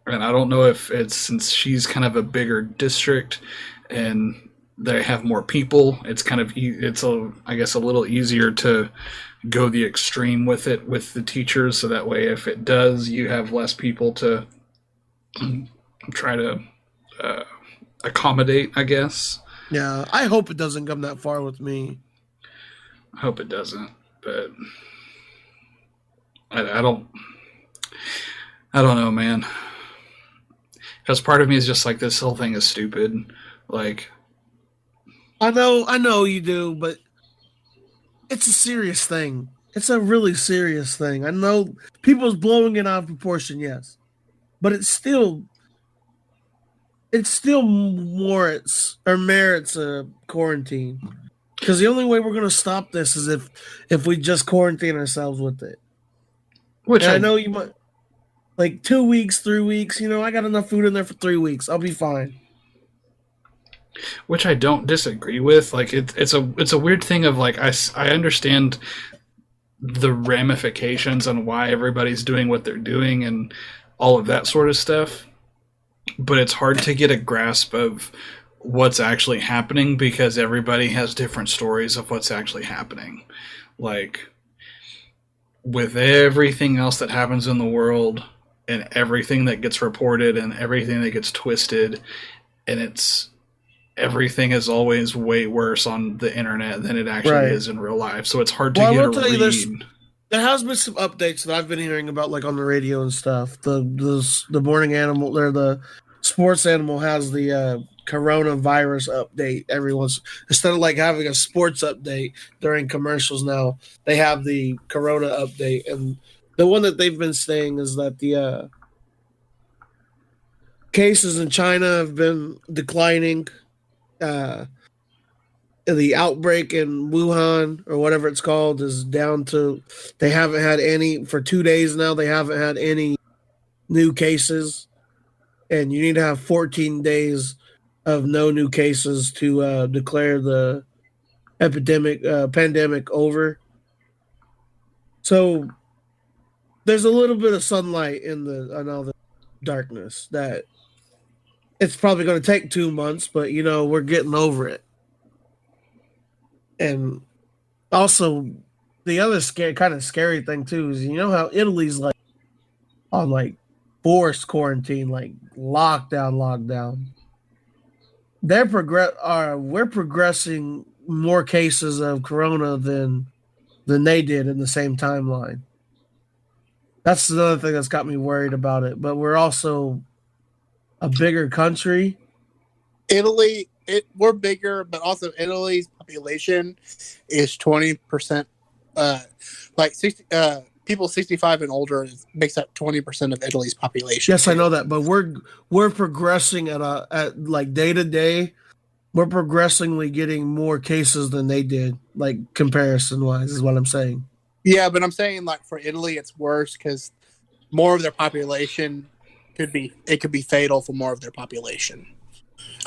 And I don't know if it's since she's kind of a bigger district and they have more people, it's kind of, I guess, a little easier to go the extreme with it with the teachers. So that way, if it does, you have less people to try to accommodate, I guess. Yeah, I hope it doesn't come that far with me. I hope it doesn't, but I don't know, man. Because part of me is just like, this whole thing is stupid. Like, I know you do, but it's a serious thing. It's a really serious thing. I know people's blowing it out of proportion, yes, but it still merits a quarantine. Because the only way we're going to stop this is if we just quarantine ourselves with it. Which I know you might, like 2 weeks, 3 weeks. I got enough food in there for 3 weeks. I'll be fine. Which I don't disagree with. Like, it's a weird thing of like, I understand the ramifications on why everybody's doing what they're doing and all of that sort of stuff. But it's hard to get a grasp of what's actually happening because everybody has different stories of what's actually happening. Like, with everything else that happens in the world and everything that gets reported and everything that gets twisted, and everything is always way worse on the internet than it actually is in real life. So it's hard to get a read. There has been some updates that I've been hearing about, like on the radio and stuff. The morning animal or the sports animal has the coronavirus update every once. Instead of like having a sports update during commercials now, they have the corona update. And the one that they've been saying is that the cases in China have been declining. The outbreak in Wuhan or whatever it's called is down to, they haven't had any for 2 days now. They haven't had any new cases, and you need to have 14 days of no new cases to declare the pandemic over. So there's a little bit of sunlight in all the darkness. That it's probably going to take 2 months, but we're getting over it. And also, the other kind of scary thing too is you know how Italy's like on like forced quarantine, like lockdown. We're progressing more cases of corona than they did in the same timeline. That's another thing that's got me worried about it. But we're also a bigger country. Italy, we're bigger, but also Italy's population is 20%. Like 60, people 65 and older makes up 20% of Italy's population. Yes, I know that, but we're progressing at like day to day. We're progressively getting more cases than they did, like comparison wise, is what I'm saying. Yeah, but I'm saying like for Italy, it's worse because more of their population could be fatal for more of their population.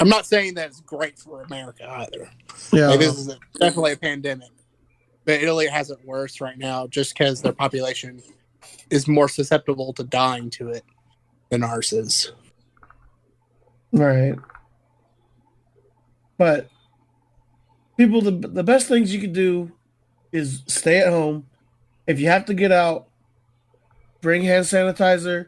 I'm not saying that it's great for America either. Yeah, like, this is definitely a pandemic, but Italy has it worse right now just because their population is more susceptible to dying to it than ours is. Right. But people, the best things you can do is stay at home. If you have to get out, bring hand sanitizer.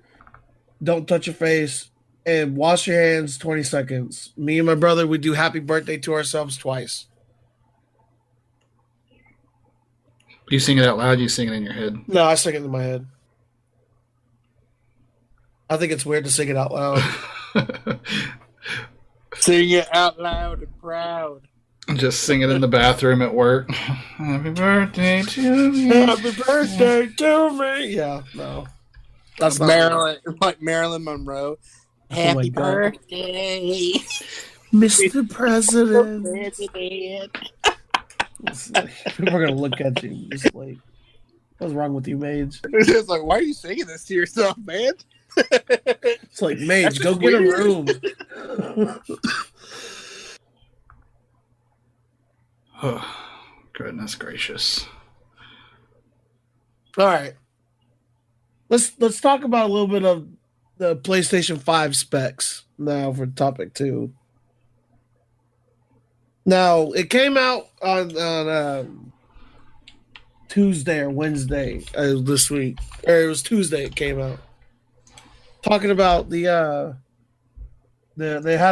Don't touch your face and wash your hands 20 seconds. Me and my brother, we do happy birthday to ourselves twice. You sing it out loud, you sing it in your head. No, I sing it in my head. I think it's weird to sing it out loud. Sing it out loud and proud. Just sing it in the bathroom at work. Happy birthday to me. Happy birthday to me. Yeah, no. That's Marilyn, like Marilyn Monroe. Happy birthday, Mr. President. People are gonna look at you just like, what's wrong with you, Mage? It's just like, why are you singing this to yourself, man? It's like, Mage, go get a room. Oh, goodness gracious. All right. Let's talk about a little bit of the PlayStation 5 specs now for topic 2. Now, it came out on Tuesday or Wednesday this week. Or it was Tuesday it came out. Talking about they had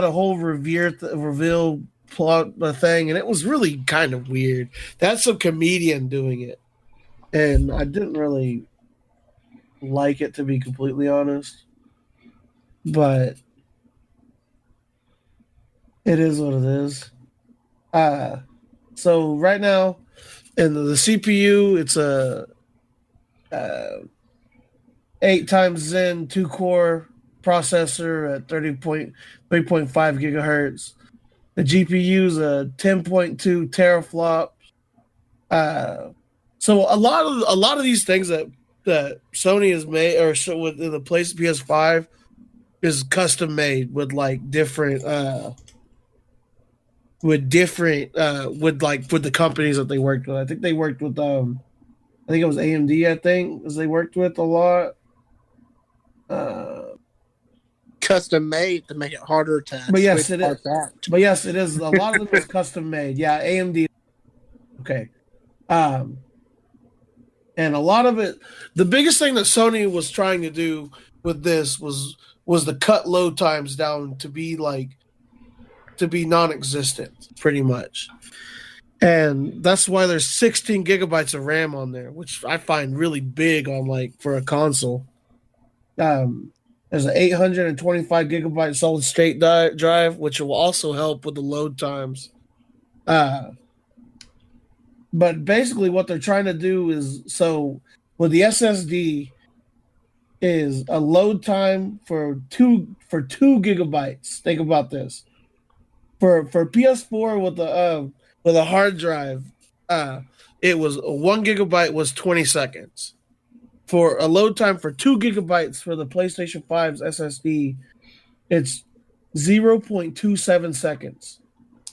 a whole reveal plot thing, and it was really kind of weird. That's some comedian doing it. And I didn't really like it, to be completely honest. But it is what it is. So right now, in the CPU, it's a 8 times Zen 2-core processor at 3.5 gigahertz. The GPU is a 10.2 teraflop. So a lot of these things that Sony has made, or so with the PS5, is custom made with like different with the companies that they worked with. I think they worked with I think it was AMD. I think as they worked with a lot. Custom made to make it harder to. But yes, it is. But yes, it is. A lot of them is custom made. Yeah, AMD. Okay. And a lot of it, the biggest thing that Sony was trying to do with this was to cut load times down to be non-existent, pretty much. And that's why there's 16 gigabytes of RAM on there, which I find really big on for a console. There's an 825 gigabyte solid state drive, which will also help with the load times. But basically, what they're trying to do is, so with the SSD, is a load time for two gigabytes. Think about this. For PS4 with a hard drive, it was 1 gigabyte was 20 seconds. For a load time for 2 gigabytes for the PlayStation 5's SSD, it's 0.27 seconds.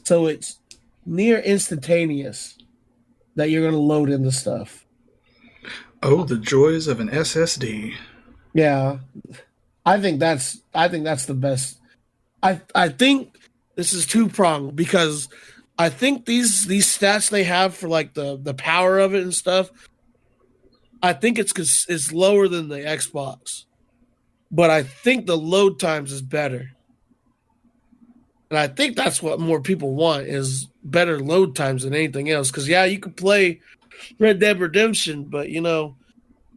So it's near instantaneous that you're going to load into stuff. Oh, the joys of an SSD. Yeah. I think that's the best. I think this is two-pronged because I think these stats they have for the power of it and stuff I think it's lower than the Xbox, but I think the load times is better. And I think that's what more people want is better load times than anything else. Because yeah, you can play Red Dead Redemption, but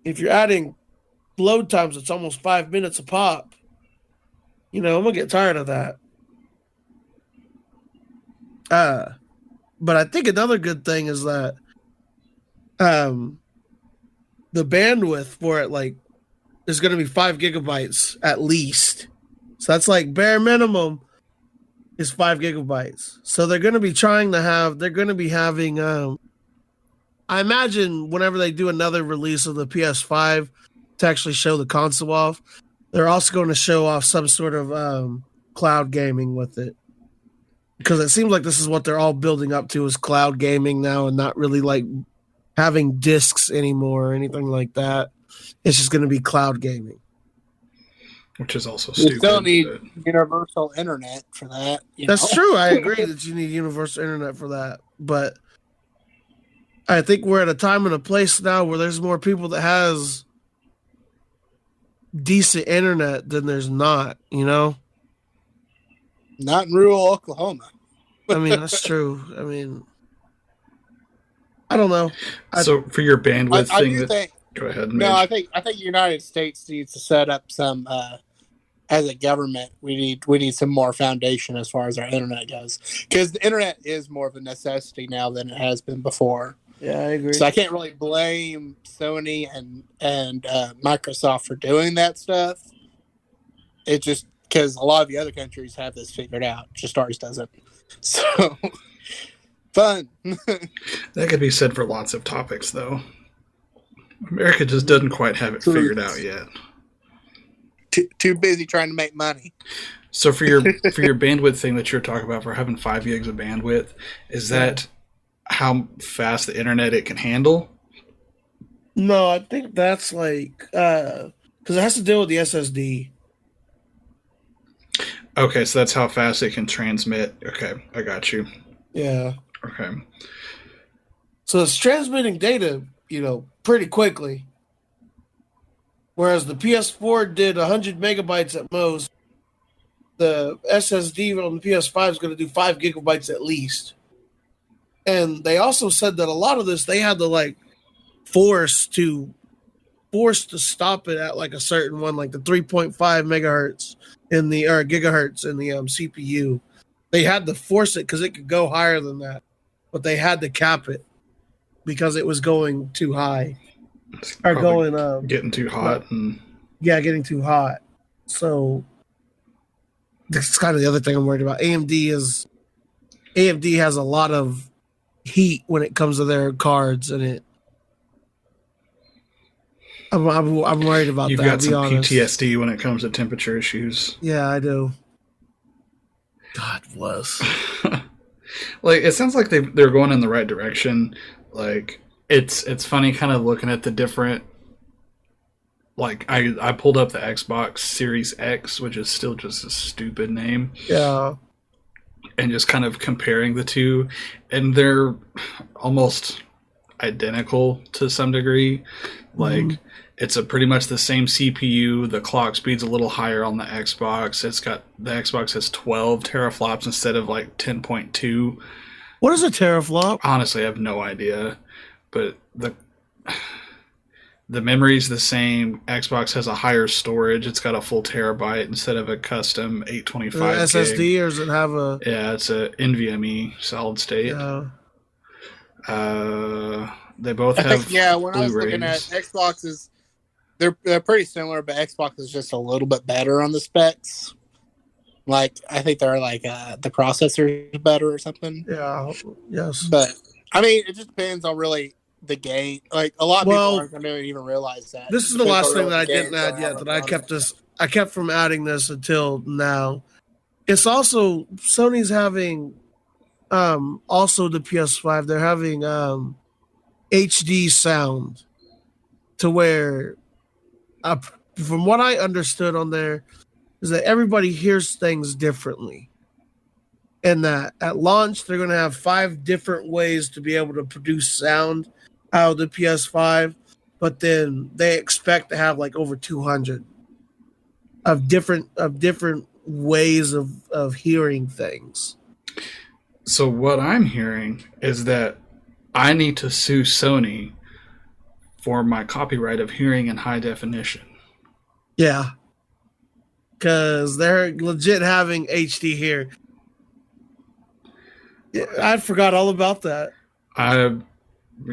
if you're adding load times, it's almost 5 minutes a pop. I'm gonna get tired of that. But I think another good thing is that um the bandwidth for it is gonna be 5 GB at least. So that's like bare minimum is 5 GB. So they're gonna be having I imagine whenever they do another release of the PS5 to actually show the console off, they're also going to show off some sort of cloud gaming with it. Because it seems like this is what they're all building up to is cloud gaming now and not really like having discs anymore or anything like that. It's just going to be cloud gaming. Which is also stupid. You still need universal internet for that. That's true. I agree that you need universal internet for that. But I think we're at a time and a place now where there's more people that has decent internet than there's not, Not in rural Oklahoma. I mean, that's true. I mean, I don't know. So for your bandwidth thing, go ahead. No, I think the United States needs to set up some as a government. We need some more foundation as far as our internet goes, because the internet is more of a necessity now than it has been before. Yeah, I agree. So I can't really blame Sony and Microsoft for doing that stuff. It just because a lot of the other countries have this figured out, just ours doesn't. So fun. That could be said for lots of topics, though. America just doesn't quite have it figured out yet. Too busy trying to make money. So for your bandwidth thing that you're talking about for having 5 gigs of bandwidth, is that how fast the internet it can handle? No, I think that's like because it has to deal with the SSD. Okay, so that's how fast it can transmit. Okay, I got you. Yeah. Okay. So it's transmitting data, pretty quickly. Whereas the PS4 did 100 megabytes at most, the SSD on the PS5 is going to do 5 gigabytes at least. And they also said that a lot of this they had to force to stop it at a certain one, like the 3.5 megahertz in the or gigahertz in the CPU. They had to force it because it could go higher than that, but they had to cap it because it was going too high or going getting too hot getting too hot. So that's kind of the other thing I'm worried about. AMD has a lot of heat when it comes to their cards, and I'm worried about You've that. Got some PTSD when it comes to temperature issues. Yeah, I do. God bless. It sounds like they're going in the right direction. It's funny kind of looking at the different. I pulled up the Xbox Series X, which is still just a stupid name. Yeah. And just kind of comparing the two, and they're almost identical to some degree. It's pretty much the same CPU. The clock speed's a little higher on the Xbox. The Xbox has 12 teraflops instead of 10.2. What is a teraflop? Honestly, I have no idea, but the memory's the same. Xbox has a higher storage. It's got a full terabyte instead of a custom 825 SSD, gig. or does it have a... Yeah, it's a NVMe solid state. Yeah. They both have when I was Blu-rays. looking at Xboxes, they're pretty similar, but Xbox is just a little bit better on the specs. I think they're the processor is better or something. Yeah. Yes. But I mean, it just depends on really the game. A lot of people aren't going to even realize that. This is the last thing that I didn't add yet that I kept from adding this until now. It's also Sony's having also the PS5, they're having HD sound to where from what I understood on there is that everybody hears things differently. And that at launch they're going to have 5 different ways to be able to produce sound out of the PS5, but then they expect to have like over 200 of different ways of hearing things. So what I'm hearing is that I need to sue Sony for my copyright of hearing in high definition. Yeah. Because they're legit having HD here. Yeah, I forgot all about that. I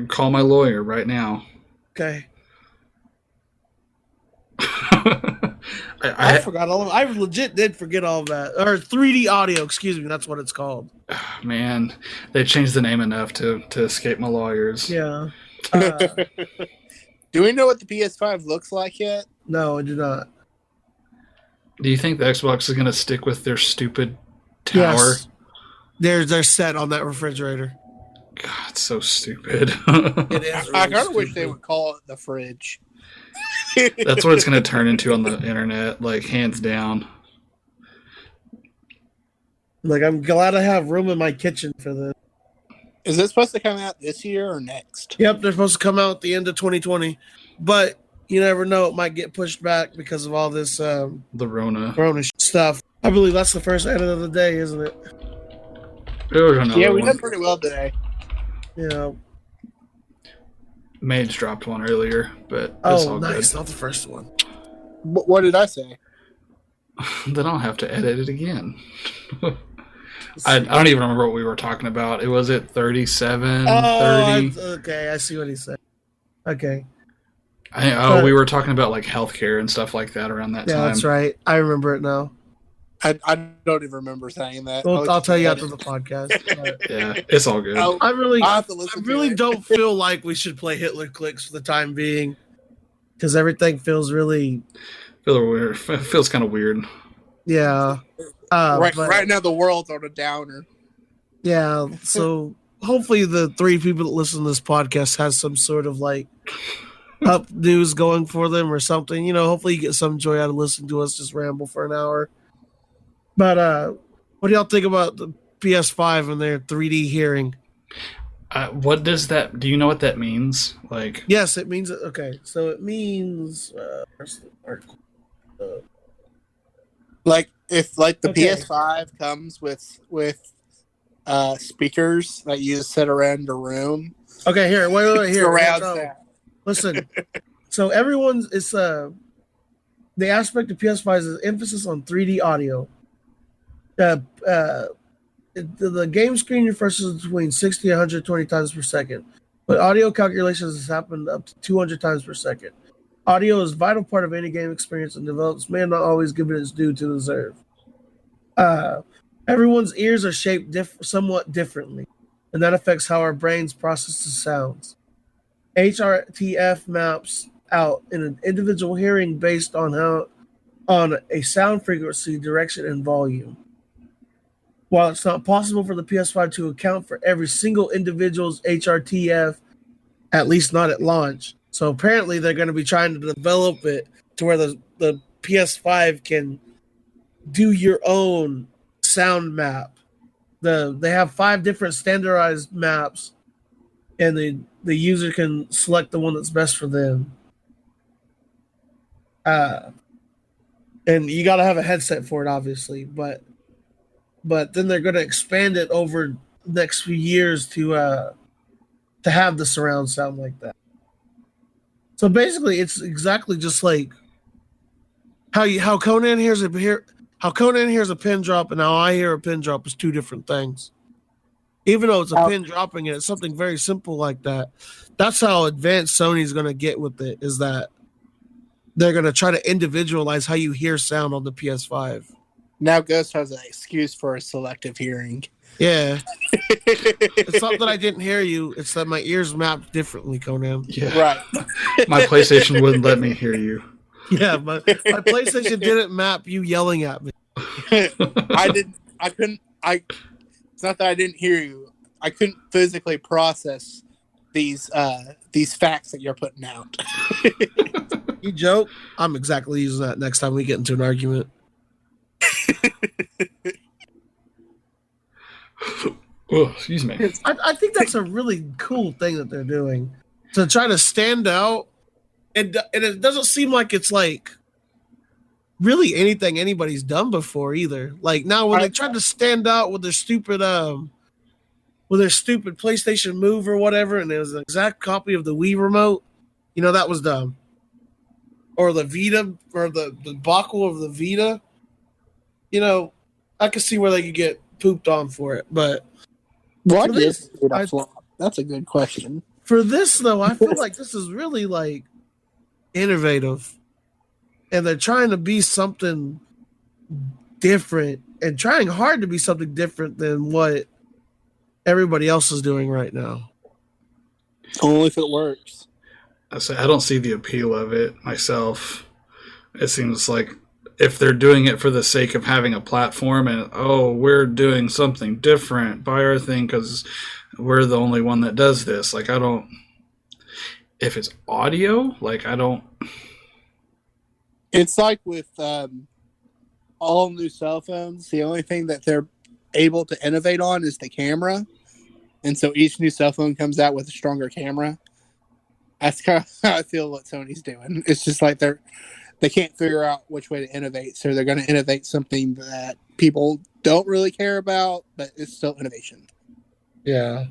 call my lawyer right now. Okay. I forgot all of I legit did forget all of that. Or 3D audio, excuse me, that's what it's called. Man, they changed the name enough to escape my lawyers. Yeah. Do we know what the PS5 looks like yet? No, I do not. Do you think the Xbox is going to stick with their stupid tower? Yes. They're set on that refrigerator. God, it's so stupid. It is. I kind of wish they would call it the fridge. That's what it's going to turn into on the internet, like hands down. Like, I'm glad I have room in my kitchen for this. Is this supposed to come out this year or next? Yep, they're supposed to come out at the end of 2020, but you never know; it might get pushed back because of all this the Rona stuff. I believe that's the first edit of the day, isn't it? Yeah, we did pretty well today. Yeah. Mage dropped one earlier, but it's all nice. good. Not the first one. What did I say? Then I'll have to edit it again. I don't even remember what we were talking about. It was at 37, 30. Okay, I see what he said. Okay. We were talking about like healthcare and stuff like that around that time. Yeah, that's right. I remember it now. I don't even remember saying that. Well, I'll tell you after the podcast. Yeah, it's all good. I really don't feel like we should play Hitler Clicks for the time being because everything feels really weird. Feels kind of weird. Yeah. Right now, the world's on a downer. Yeah, so hopefully the three people that listen to this podcast has some sort of like up news going for them or something. You know, hopefully you get some joy out of listening to us just ramble for an hour. But what do y'all think about the PS5 and their 3D hearing? What does that? Do you know what that means? Like, yes, it means okay. So it means where's the article? Like if the PS5 comes with speakers that you just sit around the room. Okay, here, wait, here. Surround Listen, so it's the aspect of PS5 is emphasis on 3D audio. The game screen refreshes between 60 and 120 times per second, but audio calculations happen up to 200 times per second. Audio is a vital part of any game experience and develops may not always give it its due to deserve. Everyone's ears are shaped somewhat differently, and that affects how our brains process the sounds. HRTF maps out in an individual hearing based on a sound frequency, direction, and volume. While it's not possible for the PS5 to account for every single individual's HRTF, at least not at launch. So apparently they're going to be trying to develop it to where the PS5 can do your own sound map. They have 5 different standardized maps, and the user can select the one that's best for them. And you got to have a headset for it, obviously, but then they're going to expand it over the next few years to have the surround sound like that. So basically, it's exactly just like how Conan hears a pin drop and how I hear a pin drop is 2 different things. Even though it's a pin dropping and it's something very simple like that. That's how advanced Sony's going to get with it, is that they're going to try to individualize how you hear sound on the PS5. Now Ghost has an excuse for a selective hearing. Yeah. It's not that I didn't hear you. It's that my ears mapped differently, Conan. Yeah. Right. My PlayStation wouldn't let me hear you. Yeah, my PlayStation didn't map you yelling at me. It's not that I didn't hear you. I couldn't physically process these facts that you're putting out. You joke? I'm exactly using that next time we get into an argument. Oh, excuse me. I think that's a really cool thing that they're doing to try to stand out and it doesn't seem like it's like really anything anybody's done before either. Like now when they tried to stand out with their stupid PlayStation Move or whatever, and it was an exact copy of the Wii remote, that was dumb. Or the Vita, or the debacle of the Vita, I could see where they could get pooped on for it. But why did Vita flop? That's a good question. For this though, I feel like this is really like innovative, and they're trying to be something different and trying hard to be something different than what everybody else is doing right now. Only if it works. I don't see the appeal of it myself. It seems like if they're doing it for the sake of having a platform and, we're doing something different, buy our thing because we're the only one that does this. Like, I don't... If it's audio, like, I don't... It's like with all new cell phones, the only thing that they're able to innovate on is the camera. And so each new cell phone comes out with a stronger camera. That's kind of how I feel what Sony's doing. It's just like they can't figure out which way to innovate. So they're going to innovate something that people don't really care about, but it's still innovation. Yeah.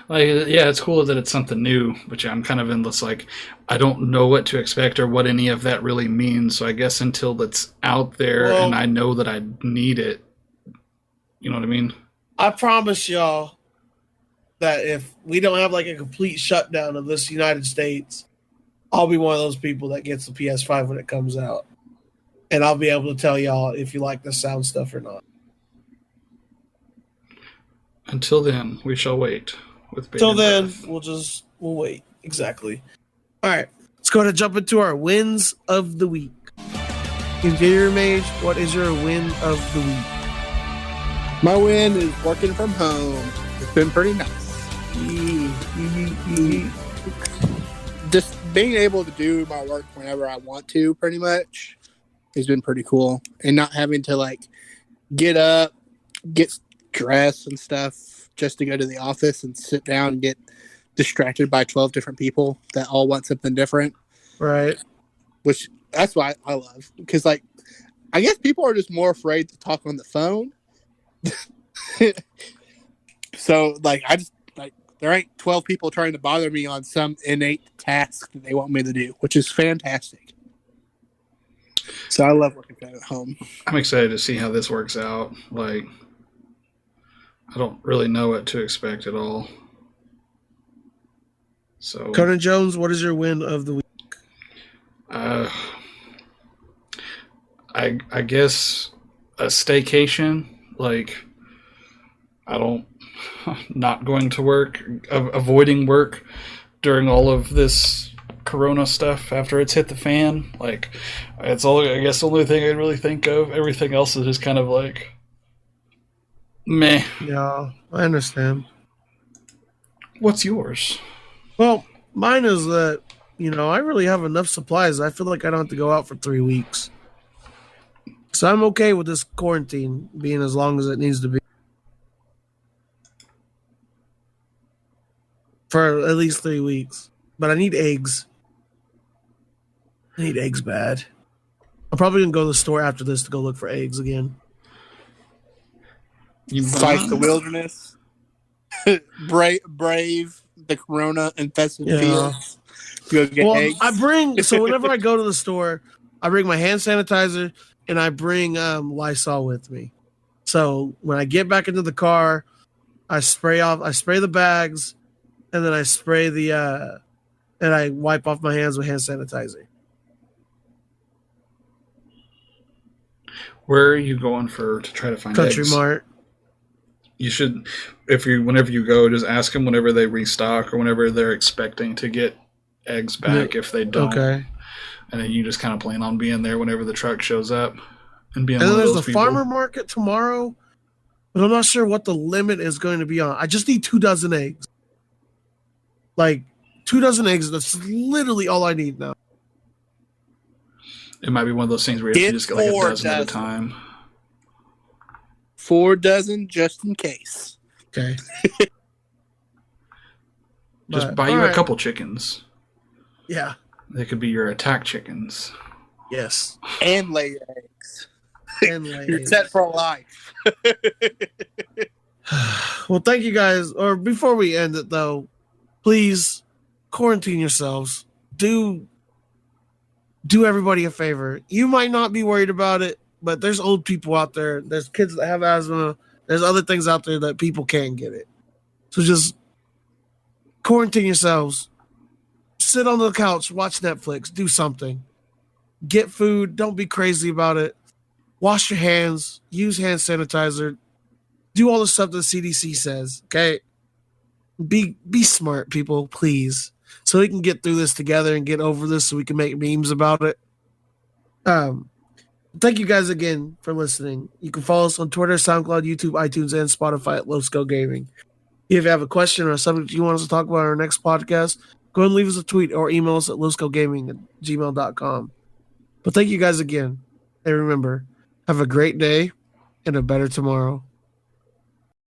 It's cool that it's something new, but I'm kind of in this, like, I don't know what to expect or what any of that really means. So I guess until it's out there and I know that I need it, you know what I mean? I promise y'all that if we don't have like a complete shutdown of this United States, I'll be one of those people that gets the PS5 when it comes out. And I'll be able to tell y'all if you like the sound stuff or not. Until then, we shall wait. Until then, we'll wait. Exactly. All right. Let's go ahead and jump into our wins of the week. Interior Mage, what is your win of the week? My win is working from home. It's been pretty nice. Just being able to do my work whenever I want to, pretty much, has been pretty cool. And not having to, like, get up, get dressed and stuff just to go to the office and sit down and get distracted by 12 different people that all want something different. Right. Which, that's why I love. Because, like, I guess people are just more afraid to talk on the phone. So, like, there ain't 12 people trying to bother me on some innate task that they want me to do, which is fantastic. So I love working at home. I'm excited to see how this works out. Like, I don't really know what to expect at all. So, Conan Jones, what is your win of the week? I guess a staycation. Like, not going to work, avoiding work during all of this Corona stuff after it's hit the fan. Like, it's I guess the only thing I really think of. Everything else is just kind of like, meh. Yeah, I understand. What's yours? Well, mine is that, I really have enough supplies. I feel like I don't have to go out for 3 weeks. So I'm okay with this quarantine being as long as it needs to be. For at least 3 weeks. But I need eggs. I need eggs bad. I'm probably going to go to the store after this to go look for eggs again. You fight the wilderness. brave the Corona infested fields. Go get eggs. So whenever I go to the store, I bring my hand sanitizer and I bring Lysol with me. So when I get back into the car, I spray the bags, and then I spray and I wipe off my hands with hand sanitizer. Where are you going to try to find Country eggs? Mart. You should, whenever you go, just ask them whenever they restock or whenever they're expecting to get eggs back. If they don't, okay. And then you just kind of plan on being there whenever the truck shows up and being. And then there's the farmer market tomorrow, but I'm not sure what the limit is going to be on. I just need 2 dozen eggs. Like 2 dozen eggs. That's literally all I need now. It might be one of those things where you have to just get like a dozen at a time. 4 dozen just in case. Okay. Just But, buy you a couple chickens. Yeah. They could be your attack chickens. Yes. And lay eggs. And lay You're eggs. set for life. Well, thank you guys. Or before we end it, though, please quarantine yourselves. Do everybody a favor. You might not be worried about it, but there's old people out there. There's kids that have asthma. There's other things out there that people can't get it. So just quarantine yourselves. Sit on the couch, watch Netflix, do something. Get food. Don't be crazy about it. Wash your hands. Use hand sanitizer. Do all the stuff that the CDC says. Okay. Be smart, people, please. So we can get through this together and get over this so we can make memes about it. Thank you guys again for listening. You can follow us on Twitter, SoundCloud, YouTube, iTunes, and Spotify at lowscalegaming. If you have a question or a subject you want us to talk about on our next podcast, go ahead and leave us a tweet or email us at lowscalegaming@gmail.com. But thank you guys again. And remember, have a great day and a better tomorrow.